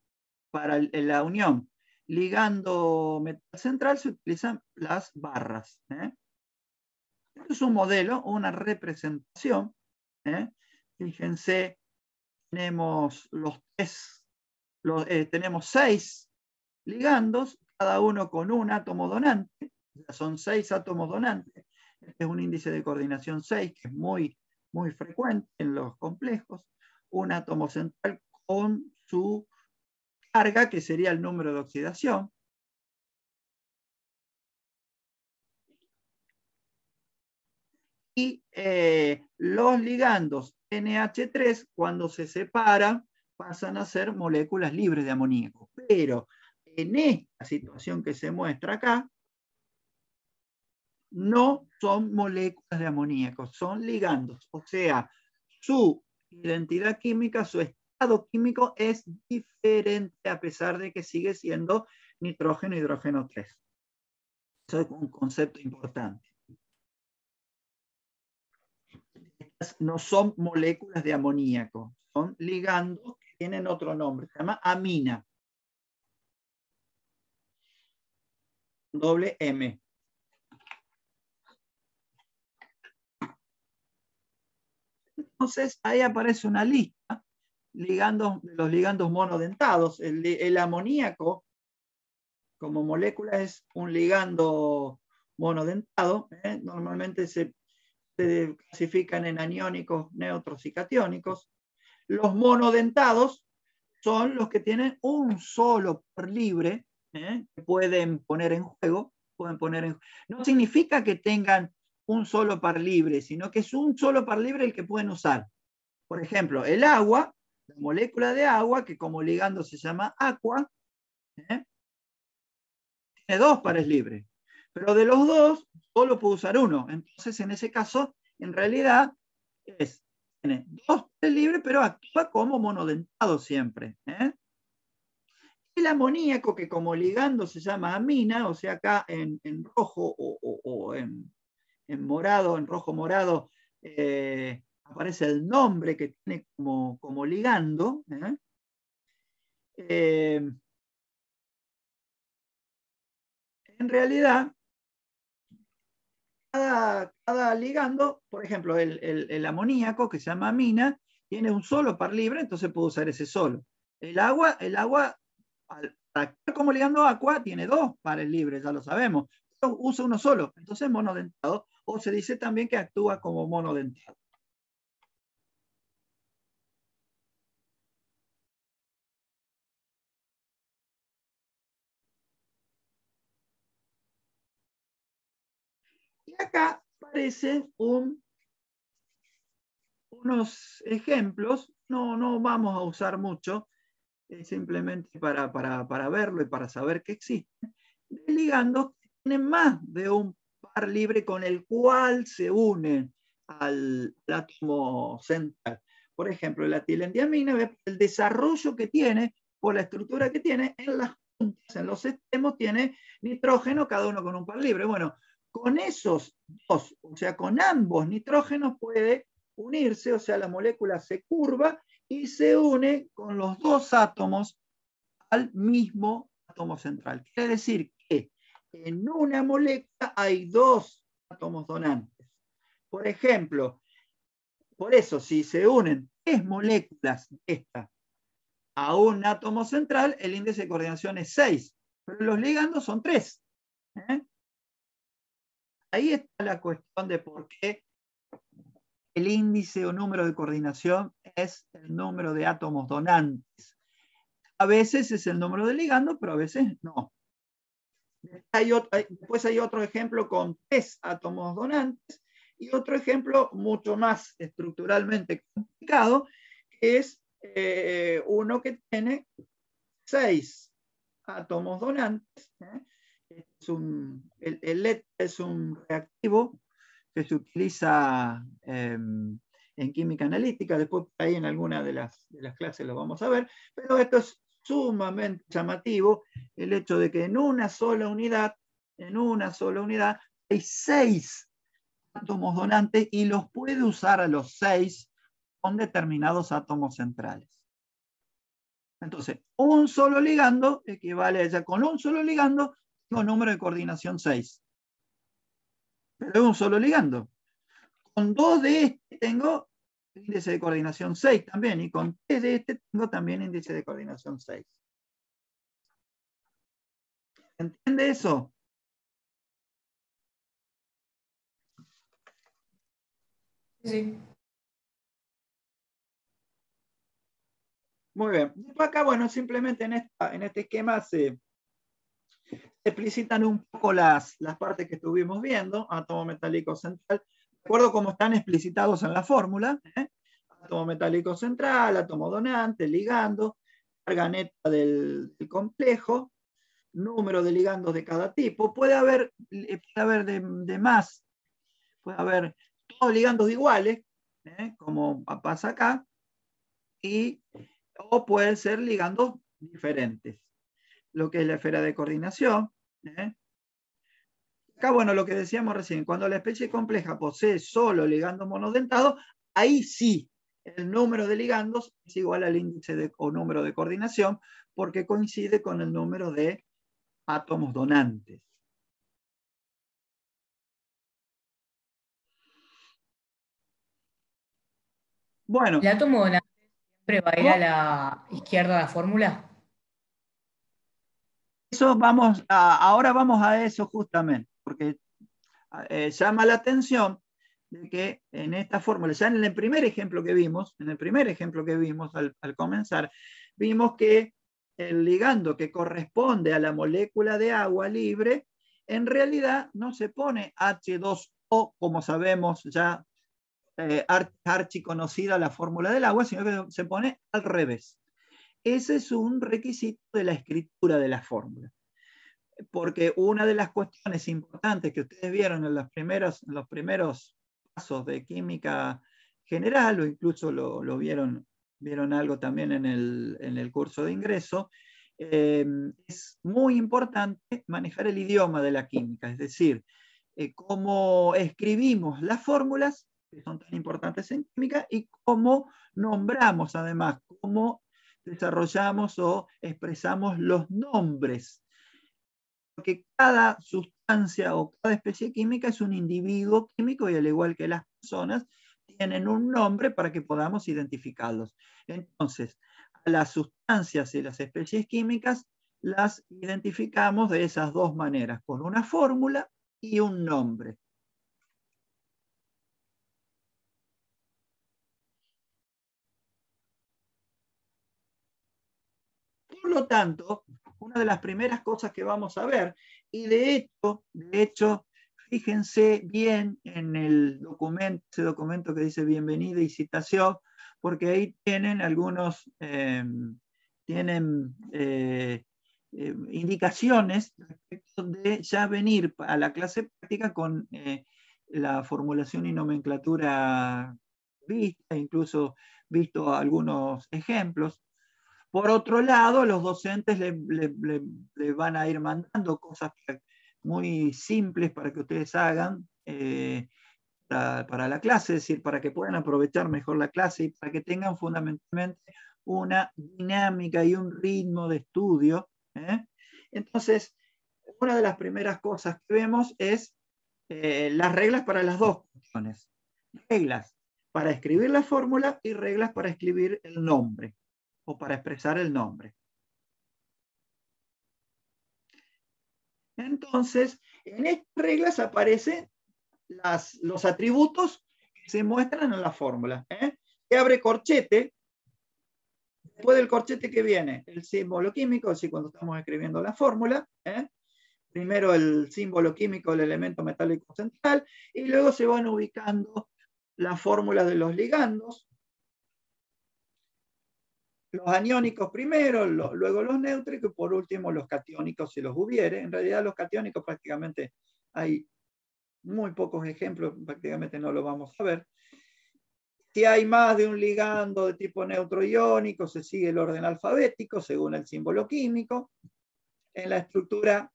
[SPEAKER 1] para la unión ligando metal central, se utilizan las barras. Esto es un modelo, una representación. Fíjense, tenemos tenemos 6 ligandos, cada uno con un átomo donante. Son 6 átomos donantes. Este es un índice de coordinación 6, que es muy, muy frecuente en los complejos. Un átomo central con su carga, que sería el número de oxidación. Y los ligandos NH3, cuando se separan, pasan a ser moléculas libres de amoníaco. Pero en esta situación que se muestra acá, no son moléculas de amoníaco, son ligandos. O sea, su identidad química, su estado químico es diferente, a pesar de que sigue siendo nitrógeno, hidrógeno 3. Eso es un concepto importante. No son moléculas de amoníaco, son ligandos que tienen otro nombre, se llama amina. Doble M. Entonces, ahí aparece una lista de los ligandos monodentados. El amoníaco, como molécula, es un ligando monodentado. Normalmente se clasifican en aniónicos, neutros y catiónicos. Los monodentados son los que tienen un solo par libre, que pueden poner en juego. No significa que tengan un solo par libre, sino que es un solo par libre el que pueden usar. Por ejemplo, el agua, la molécula de agua, que como ligando se llama aqua, tiene 2 pares libres. Pero de los 2, solo puedo usar uno. Entonces, en ese caso, en realidad, tiene 2 pares libres, pero actúa como monodentado siempre. El amoníaco, que como ligando se llama amina, o sea, acá en rojo o en morado, en rojo morado, aparece el nombre que tiene como ligando. En realidad, cada ligando, por ejemplo, el amoníaco, que se llama amina, tiene un solo par libre, entonces puedo usar ese solo. El agua, al actuar como ligando aqua, tiene 2 pares libres, ya lo sabemos. Pero usa uno solo, entonces monodentado, o se dice también que actúa como monodentado. Y acá aparecen unos ejemplos, no vamos a usar mucho, simplemente para verlo y para saber que existen, de ligandos que tienen más de un par libre con el cual se unen al átomo central. Por ejemplo, la etilendiamina, el desarrollo que tiene o la estructura que tiene en las puntas, en los extremos, tiene nitrógeno, cada uno con un par libre. Bueno, con esos dos, o sea, con ambos nitrógenos puede unirse, o sea, la molécula se curva y se une con los 2 átomos al mismo átomo central. Quiere decir que en una molécula hay 2 átomos donantes. Por ejemplo, por eso, si se unen 3 moléculas de esta a un átomo central, el índice de coordinación es 6, pero los ligandos son 3. Ahí está la cuestión de por qué el índice o número de coordinación es el número de átomos donantes. A veces es el número de ligandos, pero a veces no. Después hay otro ejemplo con 3 átomos donantes y otro ejemplo mucho más estructuralmente complicado, que es uno que tiene 6 átomos donantes. El LED es un reactivo que se utiliza en química analítica, después ahí en alguna de las clases lo vamos a ver, pero estos sumamente llamativo el hecho de que en una sola unidad, hay 6 átomos donantes y los puede usar a los 6 con determinados átomos centrales. Entonces, un solo ligando equivale a ella. Con un solo ligando tengo número de coordinación 6. Pero es un solo ligando. Con 2 de este tengo índice de coordinación 6 también. Y con 3 de este tengo también índice de coordinación 6. ¿Entiende eso?
[SPEAKER 2] Sí.
[SPEAKER 1] Muy bien. Después acá, bueno, simplemente en este esquema se explicitan un poco las partes que estuvimos viendo. Átomo metálico central, de acuerdo como están explicitados en la fórmula. Átomo metálico central, átomo donante, ligando, carga neta del complejo, número de ligandos de cada tipo. Puede haber de más, puede haber todos ligandos iguales, como pasa acá, o pueden ser ligandos diferentes. Lo que es la esfera de coordinación. Acá, bueno, lo que decíamos recién, cuando la especie compleja posee solo ligandos monodentados, ahí sí el número de ligandos es igual al índice o número de coordinación, porque coincide con el número de átomos donantes. Bueno,
[SPEAKER 3] ¿El átomo donante siempre va a ir a
[SPEAKER 1] ¿cómo?
[SPEAKER 3] la izquierda de la fórmula?
[SPEAKER 1] Eso ahora vamos a eso justamente, porque llama la atención de que en esta fórmula, ya en el primer ejemplo que vimos, al comenzar, vimos que el ligando que corresponde a la molécula de agua libre, en realidad no se pone H2O, como sabemos ya, archiconocida la fórmula del agua, sino que se pone al revés. Ese es un requisito de la escritura de la fórmula. Porque una de las cuestiones importantes que ustedes vieron en los primeros pasos de química general, o incluso lo vieron algo también en el curso de ingreso, es muy importante manejar el idioma de la química, es decir, cómo escribimos las fórmulas, que son tan importantes en química, y cómo nombramos además, cómo desarrollamos o expresamos los nombres, porque cada sustancia o cada especie química es un individuo químico y al igual que las personas tienen un nombre para que podamos identificarlos. Entonces, a las sustancias y las especies químicas las identificamos de esas dos maneras, con una fórmula y un nombre. Por lo tanto, una de las primeras cosas que vamos a ver, y de hecho, fíjense bien en ese documento que dice bienvenida y citación, porque ahí tienen algunos, indicaciones respecto de ya venir a la clase práctica con la formulación y nomenclatura vista, incluso visto algunos ejemplos. Por otro lado, los docentes le van a ir mandando cosas muy simples para que ustedes hagan para la clase, es decir, para que puedan aprovechar mejor la clase y para que tengan fundamentalmente una dinámica y un ritmo de estudio. Entonces, una de las primeras cosas que vemos es las reglas para las dos cuestiones. Reglas para escribir la fórmula y reglas para escribir el nombre o para expresar el nombre. Entonces, en estas reglas aparecen los atributos que se muestran en la fórmula. Que abre corchete. Después del corchete que viene el símbolo químico, así cuando estamos escribiendo la fórmula. Primero el símbolo químico del elemento metálico central y luego se van ubicando las fórmulas de los ligandos. Los aniónicos primero, luego los neutros y por último los catiónicos si los hubiere. En realidad los catiónicos prácticamente hay muy pocos ejemplos, prácticamente no lo vamos a ver. Si hay más de un ligando de tipo neutro iónico, se sigue el orden alfabético según el símbolo químico. En la estructura,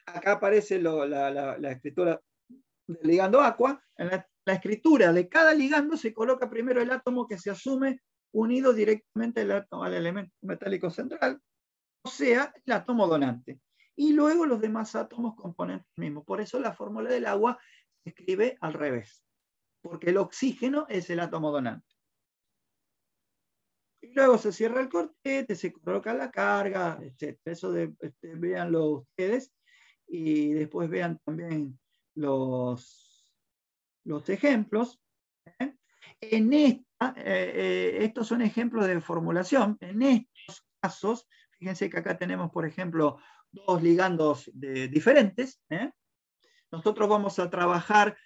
[SPEAKER 1] acá aparece la escritura del ligando aqua. En la escritura de cada ligando se coloca primero el átomo que se asume unido directamente al elemento metálico central, o sea, el átomo donante. Y luego los demás átomos componen el mismo. Por eso la fórmula del agua se escribe al revés, porque el oxígeno es el átomo donante. Y luego se cierra el cortete, se coloca la carga, etc. Eso véanlo ustedes y después vean también los ejemplos. Estos son ejemplos de formulación. En estos casos, fíjense que acá tenemos, por ejemplo, dos ligandos diferentes. Nosotros vamos a trabajar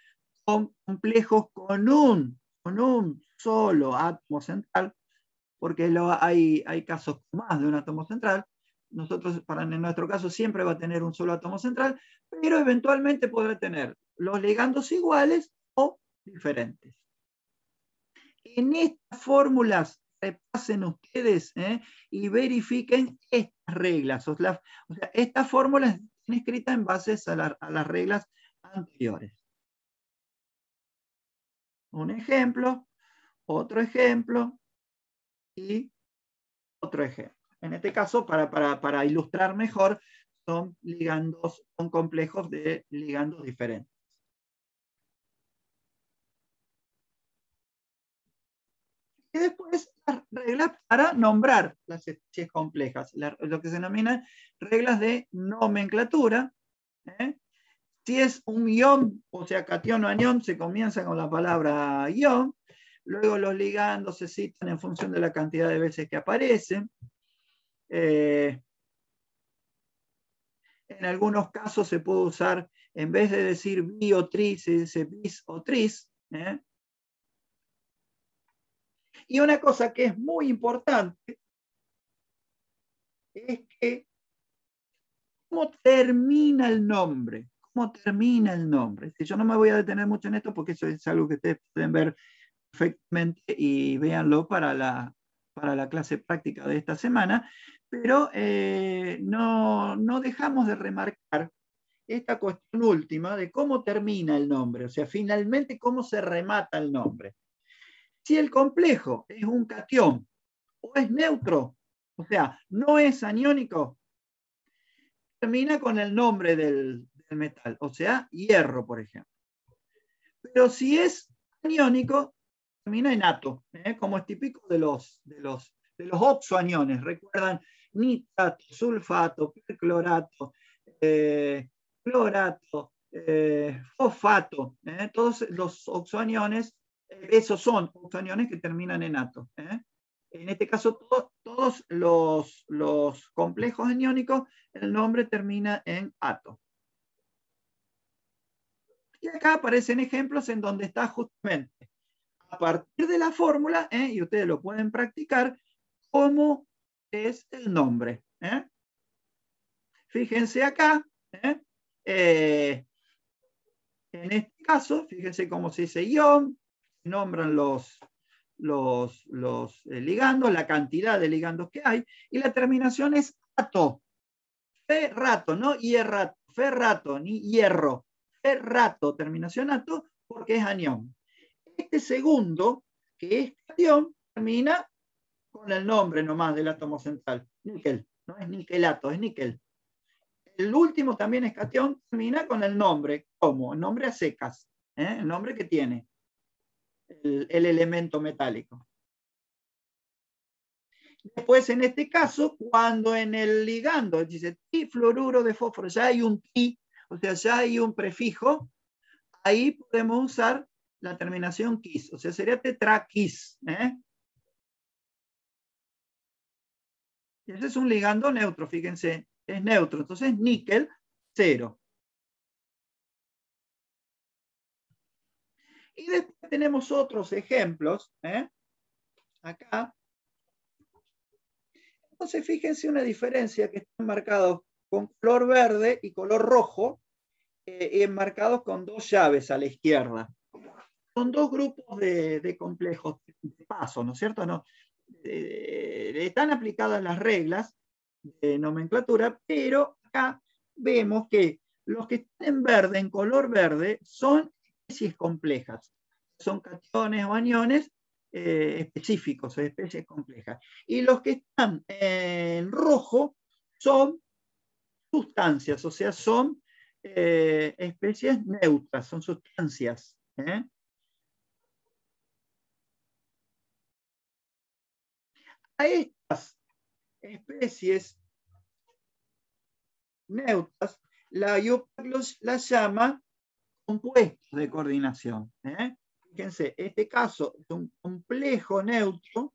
[SPEAKER 1] con complejos con un solo átomo central, porque hay casos con más de un átomo central. Nosotros, en nuestro caso, siempre va a tener un solo átomo central, pero eventualmente podrá tener los ligandos iguales o diferentes. En estas fórmulas repasen ustedes y verifiquen estas reglas. O sea, estas fórmulas están escritas en base a las reglas anteriores. Un ejemplo, otro ejemplo y otro ejemplo. En este caso, para ilustrar mejor, son complejos de ligandos diferentes. Y después las reglas para nombrar las especies complejas, lo que se denomina reglas de nomenclatura. Si es un ion, o sea, catión o anión, se comienza con la palabra ion. Luego los ligandos se citan en función de la cantidad de veces que aparecen. En algunos casos se puede usar, en vez de decir bi o tri, se dice bis o tris. Y una cosa que es muy importante es que cómo termina el nombre. ¿Cómo termina el nombre? Yo no me voy a detener mucho en esto porque eso es algo que ustedes pueden ver perfectamente y véanlo para la clase práctica de esta semana, pero no dejamos de remarcar esta cuestión última de cómo termina el nombre, o sea, finalmente cómo se remata el nombre. Si el complejo es un catión o es neutro, o sea, no es aniónico, termina con el nombre del metal, o sea, hierro, por ejemplo. Pero si es aniónico, termina en ato, como es típico de los oxoaniones. Recuerdan nitrato, sulfato, perclorato, clorato, fosfato. Todos los oxoaniones, esos son oxoaniones que terminan en ato. En este caso, todos los complejos aniónicos, el nombre termina en ato. Y acá aparecen ejemplos en donde está justamente a partir de la fórmula, y ustedes lo pueden practicar, cómo es el nombre. Fíjense acá, en este caso, fíjense cómo se dice ion, nombran los ligandos, la cantidad de ligandos que hay, y la terminación es ato. Ferrato, no hierrato, ferrato, ni hierro. Ferrato, terminación ato, porque es anión. Este segundo, que es catión, termina con el nombre nomás del átomo central, níquel. No es niquelato, es níquel. El último también es catión, termina con el nombre. ¿Cómo? El nombre a secas. El nombre que tiene el elemento metálico. Después, en este caso, cuando en el ligando dice trifluoruro de fósforo, ya hay un tri, o sea, ya hay un prefijo, ahí podemos usar la terminación quis, o sea, sería tetraquis. Ese es un ligando neutro, fíjense, es neutro, entonces níquel, 0. Y después tenemos otros ejemplos, acá. Entonces, fíjense una diferencia que están marcados con color verde y color rojo, enmarcados con dos llaves a la izquierda. Son dos grupos de complejos de paso, ¿no es cierto? No, están aplicadas las reglas de nomenclatura, pero acá vemos que los que están en verde, en color verde, son especies complejas. Son cationes o aniones específicos, especies complejas. Y los que están en rojo son sustancias, o sea, son especies neutras, son sustancias. A estas especies neutras, la IUPAC las llama compuestos de coordinación. Fíjense, este caso es un complejo neutro,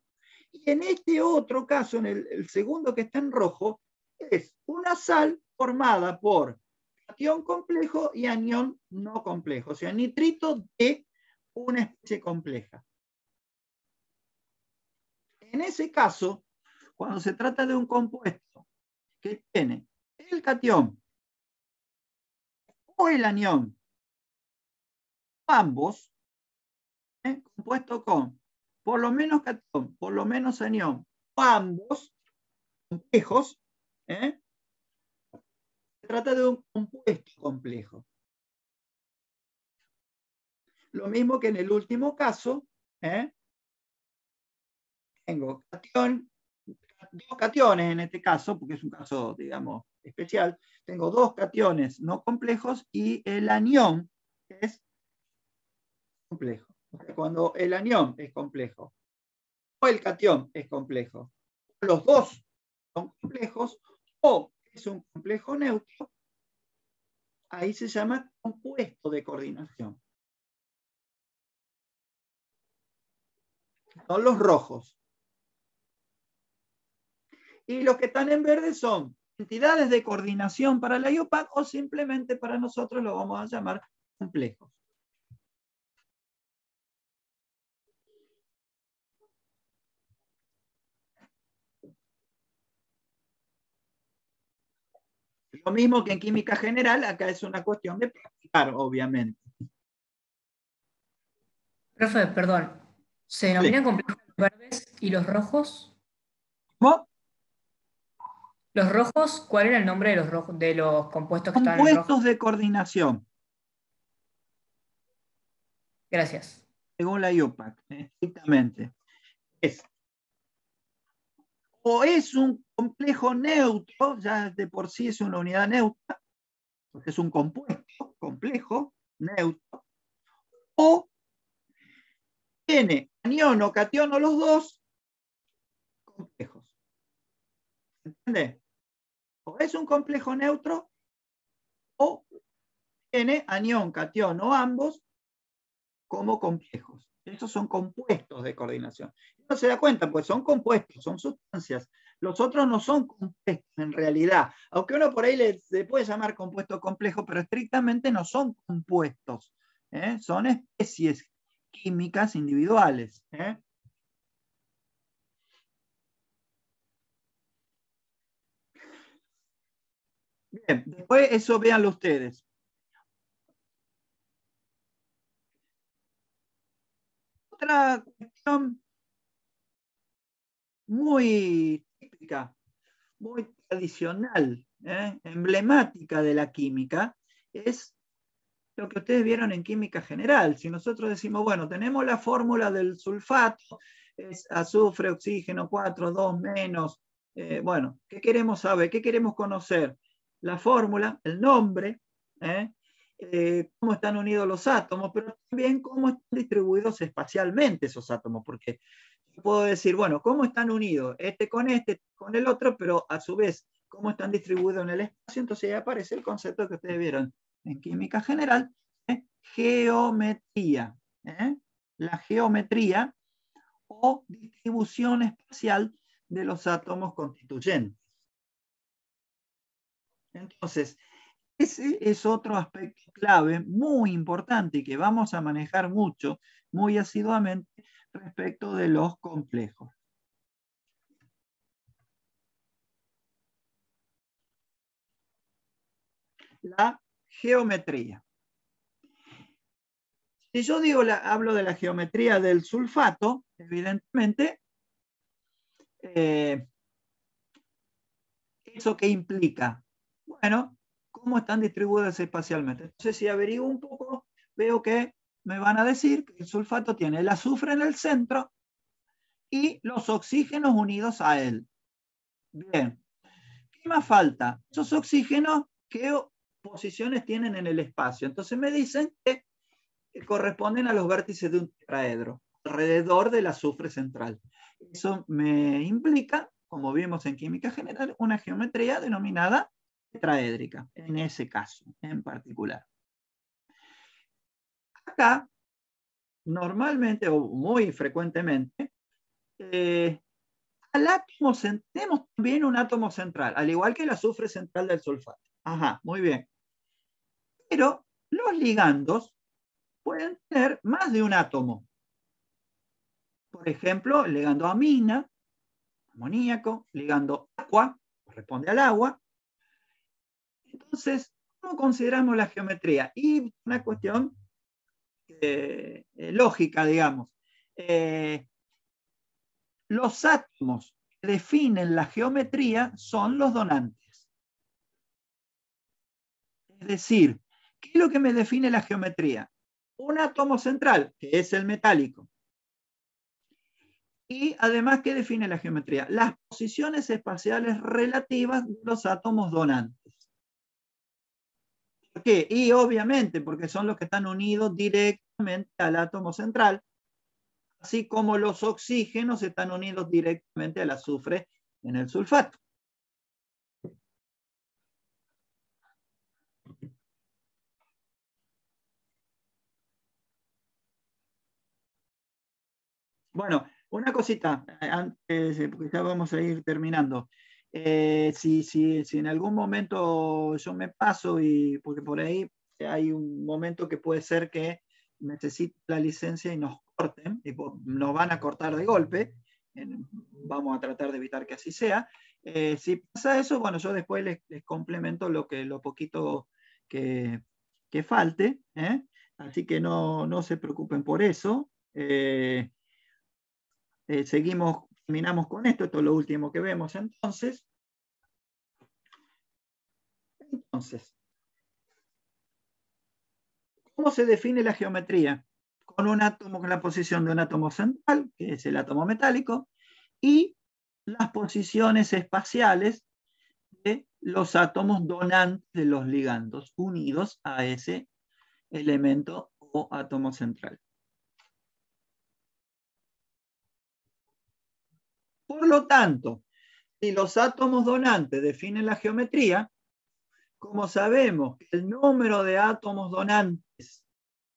[SPEAKER 1] y en este otro caso, en el segundo que está en rojo, es una sal formada por cation complejo y anión no complejo, o sea, nitrito de una especie compleja. En ese caso, cuando se trata de un compuesto que tiene el cation o el anión, ambos, compuesto con por lo menos cation, por lo menos anión, o ambos complejos, se trata de un compuesto complejo. Lo mismo que en el último caso, tengo cation, dos cationes en este caso, porque es un caso, digamos, especial. Tengo dos cationes no complejos y el anión es complejo. O sea, cuando el anión es complejo o el cation es complejo, los dos son complejos o es un complejo neutro, ahí se llama compuesto de coordinación. Son los rojos. Y los que están en verde son entidades de coordinación para la IUPAC o simplemente para nosotros lo vamos a llamar complejos. Lo mismo que en química general, acá es una cuestión de practicar, obviamente.
[SPEAKER 3] Profe, perdón. ¿Se denominan complejos los verdes y los rojos?
[SPEAKER 1] ¿Cómo?
[SPEAKER 3] ¿Los rojos? ¿Cuál era el nombre de los rojos, de los compuestos que estaban en rojo?
[SPEAKER 1] Compuestos de coordinación,
[SPEAKER 3] Gracias.
[SPEAKER 1] según la IUPAC, estrictamente. O es un complejo neutro, ya de por sí es una unidad neutra, porque es un compuesto complejo, neutro, o tiene anión o cation o los dos complejos. ¿Entiendes? O es un complejo neutro o tiene anión, cation o ambos como complejos. Estos son compuestos de coordinación. No se da cuenta, pues son compuestos, son sustancias. Los otros no son compuestos en realidad. Aunque uno por ahí le puede llamar compuesto complejo, pero estrictamente no son compuestos. Son especies químicas individuales. Bien, después eso véanlo ustedes. Otra cuestión muy típica, muy tradicional, emblemática de la química, es lo que ustedes vieron en química general. Si nosotros decimos, bueno, tenemos la fórmula del sulfato, es azufre, oxígeno, 4, 2 menos, bueno, ¿qué queremos saber? ¿Qué queremos conocer? La fórmula, el nombre, cómo están unidos los átomos, pero también cómo están distribuidos espacialmente esos átomos, porque puedo decir, bueno, ¿cómo están unidos? Este con el otro, pero a su vez, ¿cómo están distribuidos en el espacio? Entonces ya aparece el concepto que ustedes vieron en química general, geometría. La geometría o distribución espacial de los átomos constituyentes. Entonces, ese es otro aspecto clave muy importante y que vamos a manejar mucho, muy asiduamente, respecto de los complejos. La geometría. Si yo hablo de la geometría del sulfato, evidentemente, ¿eso qué implica? Bueno, cómo están distribuidas espacialmente. Entonces, si averiguo un poco, veo que me van a decir que el sulfato tiene el azufre en el centro y los oxígenos unidos a él. Bien. ¿Qué más falta? Esos oxígenos, ¿qué posiciones tienen en el espacio? Entonces me dicen que corresponden a los vértices de un tetraedro, alrededor del azufre central. Eso me implica, como vimos en química general, una geometría denominada tetraédrica, en ese caso en particular. Acá, normalmente o muy frecuentemente, al átomo tenemos también un átomo central, al igual que el azufre central del sulfato. Ajá, muy bien. Pero los ligandos pueden tener más de un átomo. Por ejemplo, el ligando amina, amoníaco, ligando aqua, corresponde al agua. Entonces, ¿cómo consideramos la geometría? Y una cuestión lógica, digamos. Los átomos que definen la geometría son los donantes. Es decir, ¿qué es lo que me define la geometría? Un átomo central, que es el metálico. Y además, ¿qué define la geometría? Las posiciones espaciales relativas de los átomos donantes. ¿Por qué? Y obviamente porque son los que están unidos directamente al átomo central, así como los oxígenos están unidos directamente al azufre en el sulfato. Bueno, una cosita, antes, porque ya vamos a ir terminando. Si en algún momento yo me paso, porque por ahí hay un momento que puede ser que necesite la licencia y nos corten, y nos van a cortar de golpe, vamos a tratar de evitar que así sea. Si pasa eso, bueno, yo después les complemento lo poquito que falte, ¿eh? Así que no se preocupen por eso. Terminamos con esto es lo último que vemos entonces. ¿Cómo se define la geometría? Con un átomo, con la posición de un átomo central, que es el átomo metálico, y las posiciones espaciales de los átomos donantes de los ligandos unidos a ese elemento o átomo central. Por lo tanto, si los átomos donantes definen la geometría, como sabemos que el número de átomos donantes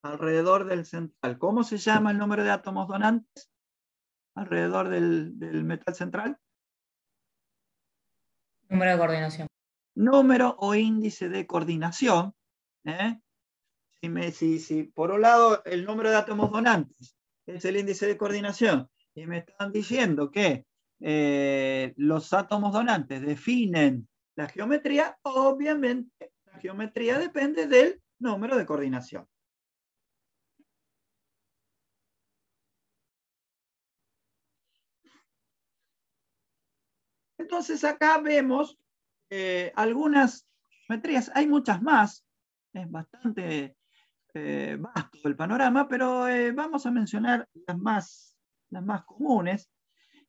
[SPEAKER 1] alrededor del central, ¿cómo se llama el número de átomos donantes alrededor del metal central?
[SPEAKER 3] Número de coordinación.
[SPEAKER 1] Número o índice de coordinación. Si por un lado el número de átomos donantes es el índice de coordinación y me están diciendo que los átomos donantes definen la geometría, obviamente la geometría depende del número de coordinación. Entonces acá vemos algunas geometrías, hay muchas más, es bastante vasto el panorama, pero vamos a mencionar las más comunes.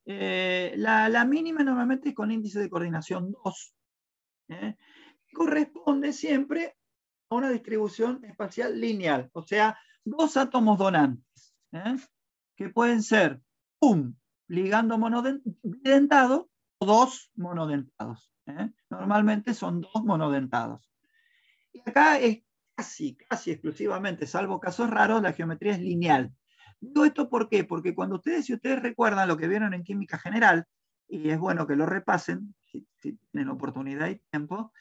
[SPEAKER 1] La mínima normalmente es con índice de coordinación 2, corresponde siempre a una distribución espacial lineal, o sea, dos átomos donantes, que pueden ser un ligando monodentado o dos monodentados. Normalmente son dos monodentados. Y acá es casi exclusivamente, salvo casos raros, la geometría es lineal. Digo esto ¿por qué? Porque si ustedes recuerdan lo que vieron en química general, y es bueno que lo repasen, si tienen oportunidad y tiempo,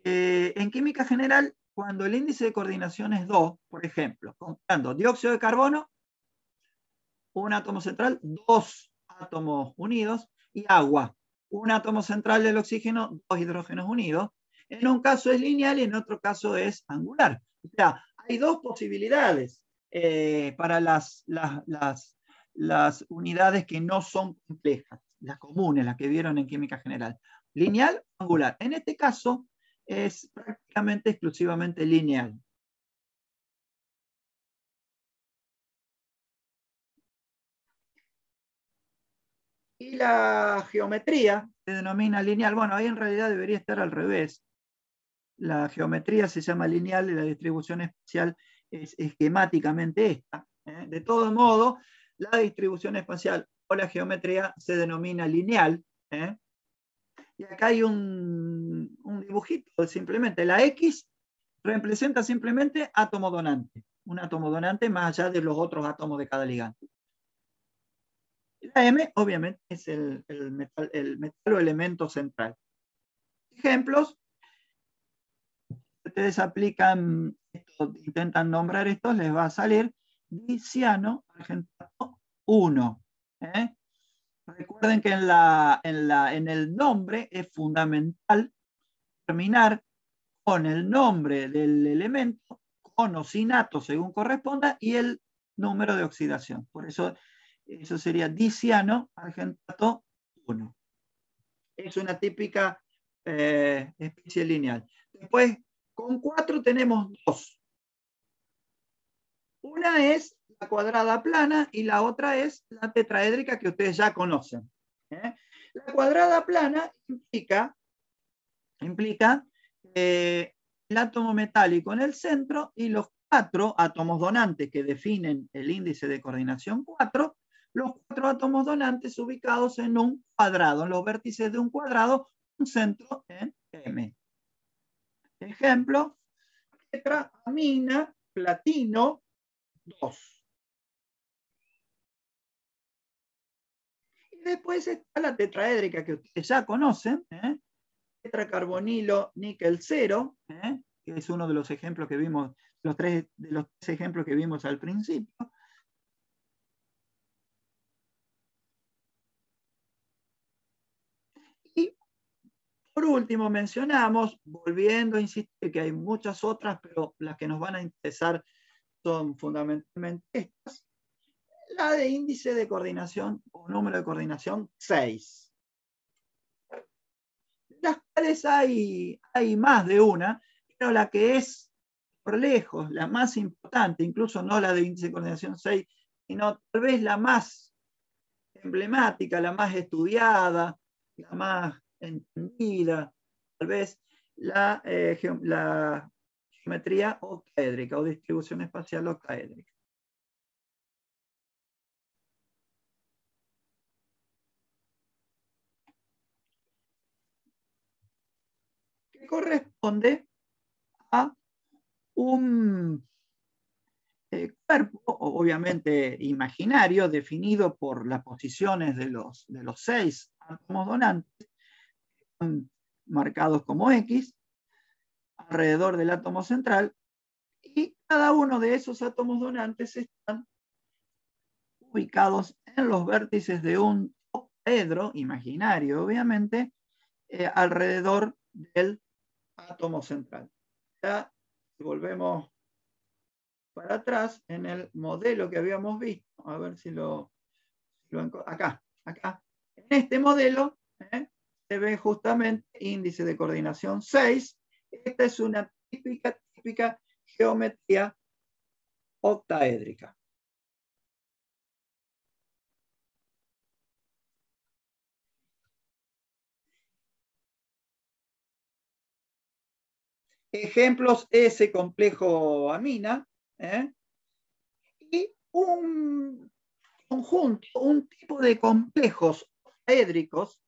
[SPEAKER 1] en química general, cuando el índice de coordinación es 2, por ejemplo, contando dióxido de carbono, un átomo central, dos átomos unidos, y agua, un átomo central del oxígeno, dos hidrógenos unidos. En un caso es lineal y en otro caso es angular. O sea, hay dos posibilidades para las unidades que no son complejas, las comunes, las que vieron en química general. Lineal o angular. En este caso es prácticamente exclusivamente lineal. Y la geometría se denomina lineal. Bueno, ahí en realidad debería estar al revés. La geometría se llama lineal y la distribución espacial es esquemáticamente esta. De todo modo, la distribución espacial o la geometría se denomina lineal. Y acá hay un dibujito, simplemente la X representa simplemente átomo donante. Un átomo donante más allá de los otros átomos de cada ligante. La M, obviamente, es el metal o elemento central. Ejemplos. Ustedes aplican, intentan nombrar estos, les va a salir diciano argentato 1. Recuerden que en el nombre es fundamental terminar con el nombre del elemento, con o sin ato según corresponda, y el número de oxidación. Por eso sería diciano argentato 1. Es una típica especie lineal. Después, con 4 tenemos 2. Una es la cuadrada plana y la otra es la tetraédrica que ustedes ya conocen. La cuadrada plana implica el átomo metálico en el centro y los 4 átomos donantes que definen el índice de coordinación 4, los 4 átomos donantes ubicados en un cuadrado, en los vértices de un cuadrado, un centro en M. Ejemplo, tetraamina, platino, 2. Y después está la tetraédrica que ustedes ya conocen, tetracarbonilo, níquel 0, que es uno de los ejemplos que vimos, los tres ejemplos que vimos al principio. Y por último mencionamos, volviendo a insistir que hay muchas otras, pero las que nos van a interesar son fundamentalmente estas, la de índice de coordinación o número de coordinación 6. Las cuales hay más de una, pero la que es por lejos la más importante, incluso no la de índice de coordinación 6, sino tal vez la más emblemática, la más estudiada, la más entendida, tal vez la geometría octaédrica o distribución espacial octaédrica. Que corresponde a un cuerpo, obviamente imaginario, definido por las posiciones de los 6 átomos donantes, marcados como X, alrededor del átomo central, y cada uno de esos átomos donantes están ubicados en los vértices de un octaedro imaginario, obviamente, alrededor del átomo central. Ya volvemos para atrás en el modelo que habíamos visto, a ver si acá. En este modelo se ve justamente índice de coordinación 6. Esta es una típica geometría octaédrica. Ejemplos, ese complejo amina, y un conjunto, un tipo de complejos octaédricos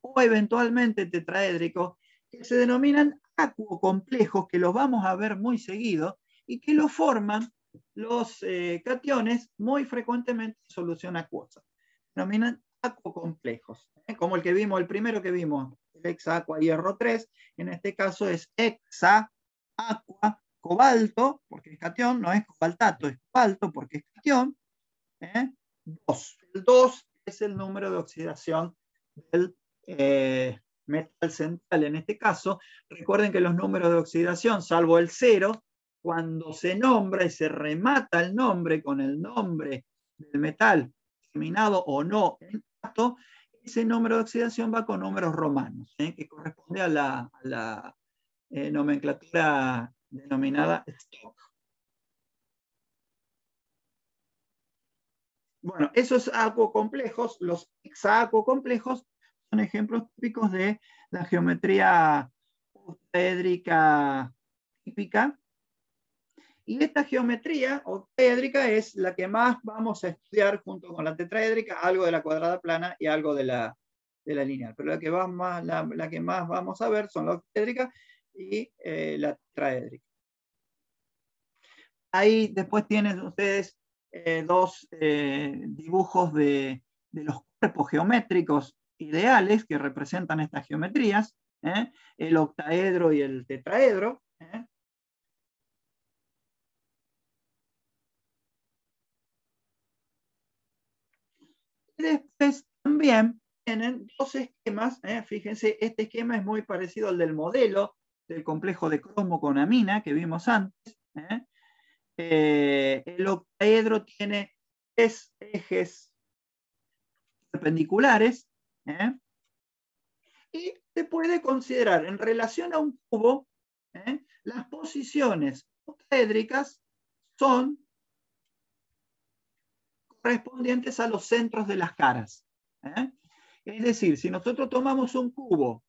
[SPEAKER 1] o eventualmente tetraédricos que se denominan acuocomplejos, que los vamos a ver muy seguido y que lo forman los cationes muy frecuentemente en solución acuosa. Se denominan acuocomplejos, como el que vimos, el primero que vimos, el hexa-aqua hierro 3, en este caso es hexa-aqua cobalto, porque es catión, no es cobaltato, es cobalto porque es catión, 2. El 2 es el número de oxidación del metal central en este caso, recuerden que los números de oxidación, salvo el 0, cuando se nombra y se remata el nombre con el nombre del metal terminado o no en dato, ese número de oxidación va con números romanos, que corresponde a la nomenclatura denominada stock. Bueno, esos acuocomplejos, los hexaacuocomplejos, son ejemplos típicos de la geometría octaédrica típica. Y esta geometría octaédrica es la que más vamos a estudiar junto con la tetraédrica, algo de la cuadrada plana y algo de la lineal. Pero la que más vamos a ver son la octaédrica y la tetraédrica. Ahí después tienen ustedes dos dibujos de los cuerpos geométricos ideales que representan estas geometrías, el octaedro y el tetraedro. Y después también tienen dos esquemas, fíjense, este esquema es muy parecido al del modelo del complejo de cromo con amina que vimos antes. El octaedro tiene 3 ejes perpendiculares, y se puede considerar en relación a un cubo, las posiciones octaédricas son correspondientes a los centros de las caras. Es decir, si nosotros tomamos un cubo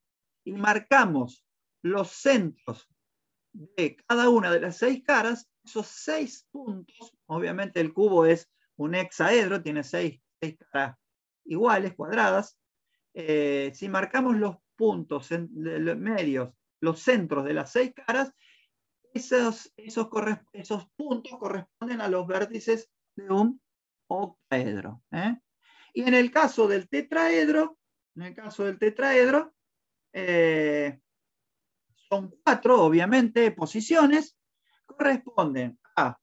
[SPEAKER 1] y marcamos los centros de cada una de las 6 caras, esos 6 puntos, obviamente el cubo es un hexaedro, tiene 6 caras iguales, cuadradas. Si marcamos los puntos medios, los centros de las 6 caras, esos puntos corresponden a los vértices de un octaedro. Y en el caso del tetraedro, son 4, obviamente, posiciones, corresponden a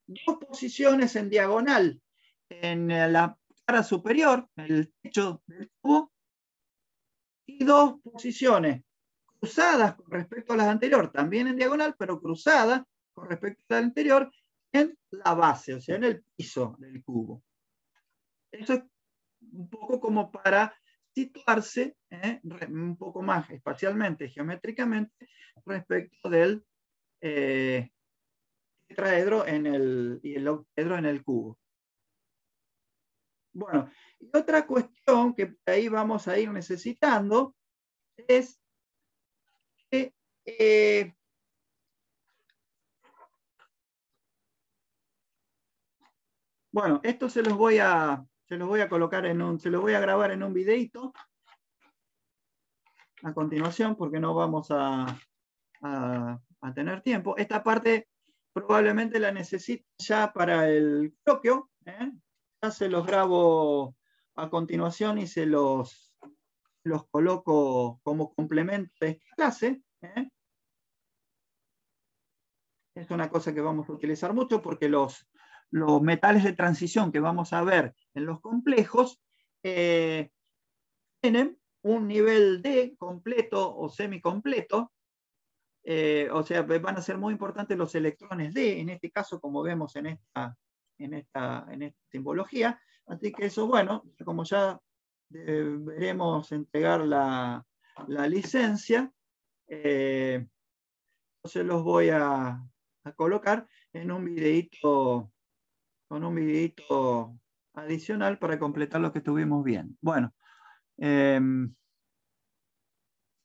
[SPEAKER 1] 2 posiciones en diagonal en la cara superior, el techo del cubo, y 2 posiciones cruzadas con respecto a las anteriores, también en diagonal, pero cruzadas con respecto a la anterior, en la base, o sea, en el piso del cubo. Eso es un poco como para situarse un poco más espacialmente, geométricamente, respecto del tetraedro y el octaedro en el cubo. Bueno, y otra cuestión que ahí vamos a ir necesitando es que bueno, esto se los voy a colocar se los voy a grabar en un videito a continuación, porque no vamos a tener tiempo. Esta parte probablemente la necesito ya para el coloquio. Ya se los grabo a continuación y se los coloco como complemento de esta clase. Es una cosa que vamos a utilizar mucho porque los metales de transición que vamos a ver en los complejos tienen un nivel D completo o semicompleto, o sea, van a ser muy importantes los electrones D, en este caso, como vemos en esta simbología. Así que eso, bueno, como ya deberemos entregar la licencia, se los voy a colocar en un videito, con un videito adicional para completar lo que estuvimos viendo. Bueno,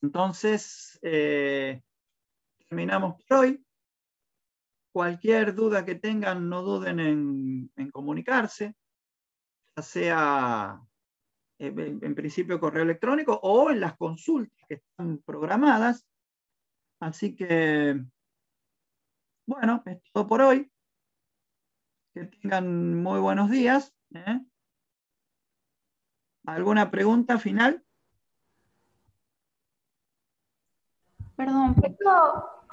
[SPEAKER 1] entonces terminamos por hoy. Cualquier duda que tengan, no duden en comunicarse, ya sea en principio correo electrónico o en las consultas que están programadas. Así que, bueno, es todo por hoy. Que tengan muy buenos días. ¿Alguna pregunta final?
[SPEAKER 4] Perdón, ¿esto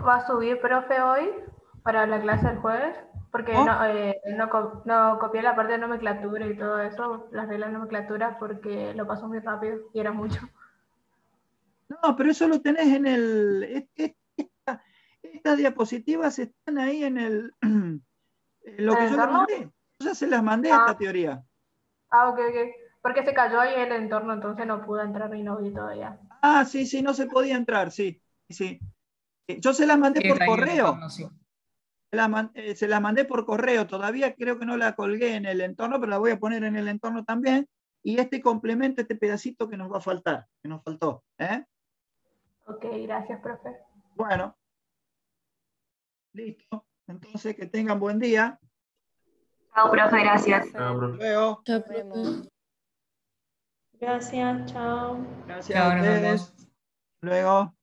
[SPEAKER 4] va a subir, profe, hoy para la clase del jueves? Porque no copié la parte de nomenclatura y todo eso, las reglas de nomenclatura, porque lo pasó muy rápido y era mucho.
[SPEAKER 1] No, No, pero eso lo tenés en el... Estas diapositivas están ahí en el... lo que
[SPEAKER 4] ¿El
[SPEAKER 1] yo le
[SPEAKER 4] entorno?
[SPEAKER 1] mandé. Yo ya se las mandé esta teoría.
[SPEAKER 4] Ok. Porque se cayó ahí el entorno, entonces no pude entrar y no vi todavía.
[SPEAKER 1] Ah, sí, no se podía entrar, sí. Yo se las mandé
[SPEAKER 3] Sí,
[SPEAKER 1] por
[SPEAKER 3] ahí en el
[SPEAKER 1] correo.
[SPEAKER 3] entorno, sí.
[SPEAKER 1] Se las mandé por correo. Todavía creo que no la colgué en el entorno, pero la voy a poner en el entorno también. Y este complemento, este pedacito que nos va a faltar, que nos faltó.
[SPEAKER 4] Ok, gracias, profe.
[SPEAKER 1] Bueno, listo. Entonces, que tengan buen día.
[SPEAKER 5] Chao, profe, gracias.
[SPEAKER 1] Hasta luego.
[SPEAKER 2] Chao,
[SPEAKER 6] Nos
[SPEAKER 2] profe.
[SPEAKER 6] vemos.
[SPEAKER 4] Gracias, chao.
[SPEAKER 1] Gracias a
[SPEAKER 3] Chao, nos
[SPEAKER 1] ustedes.
[SPEAKER 3] vemos.
[SPEAKER 1] Luego.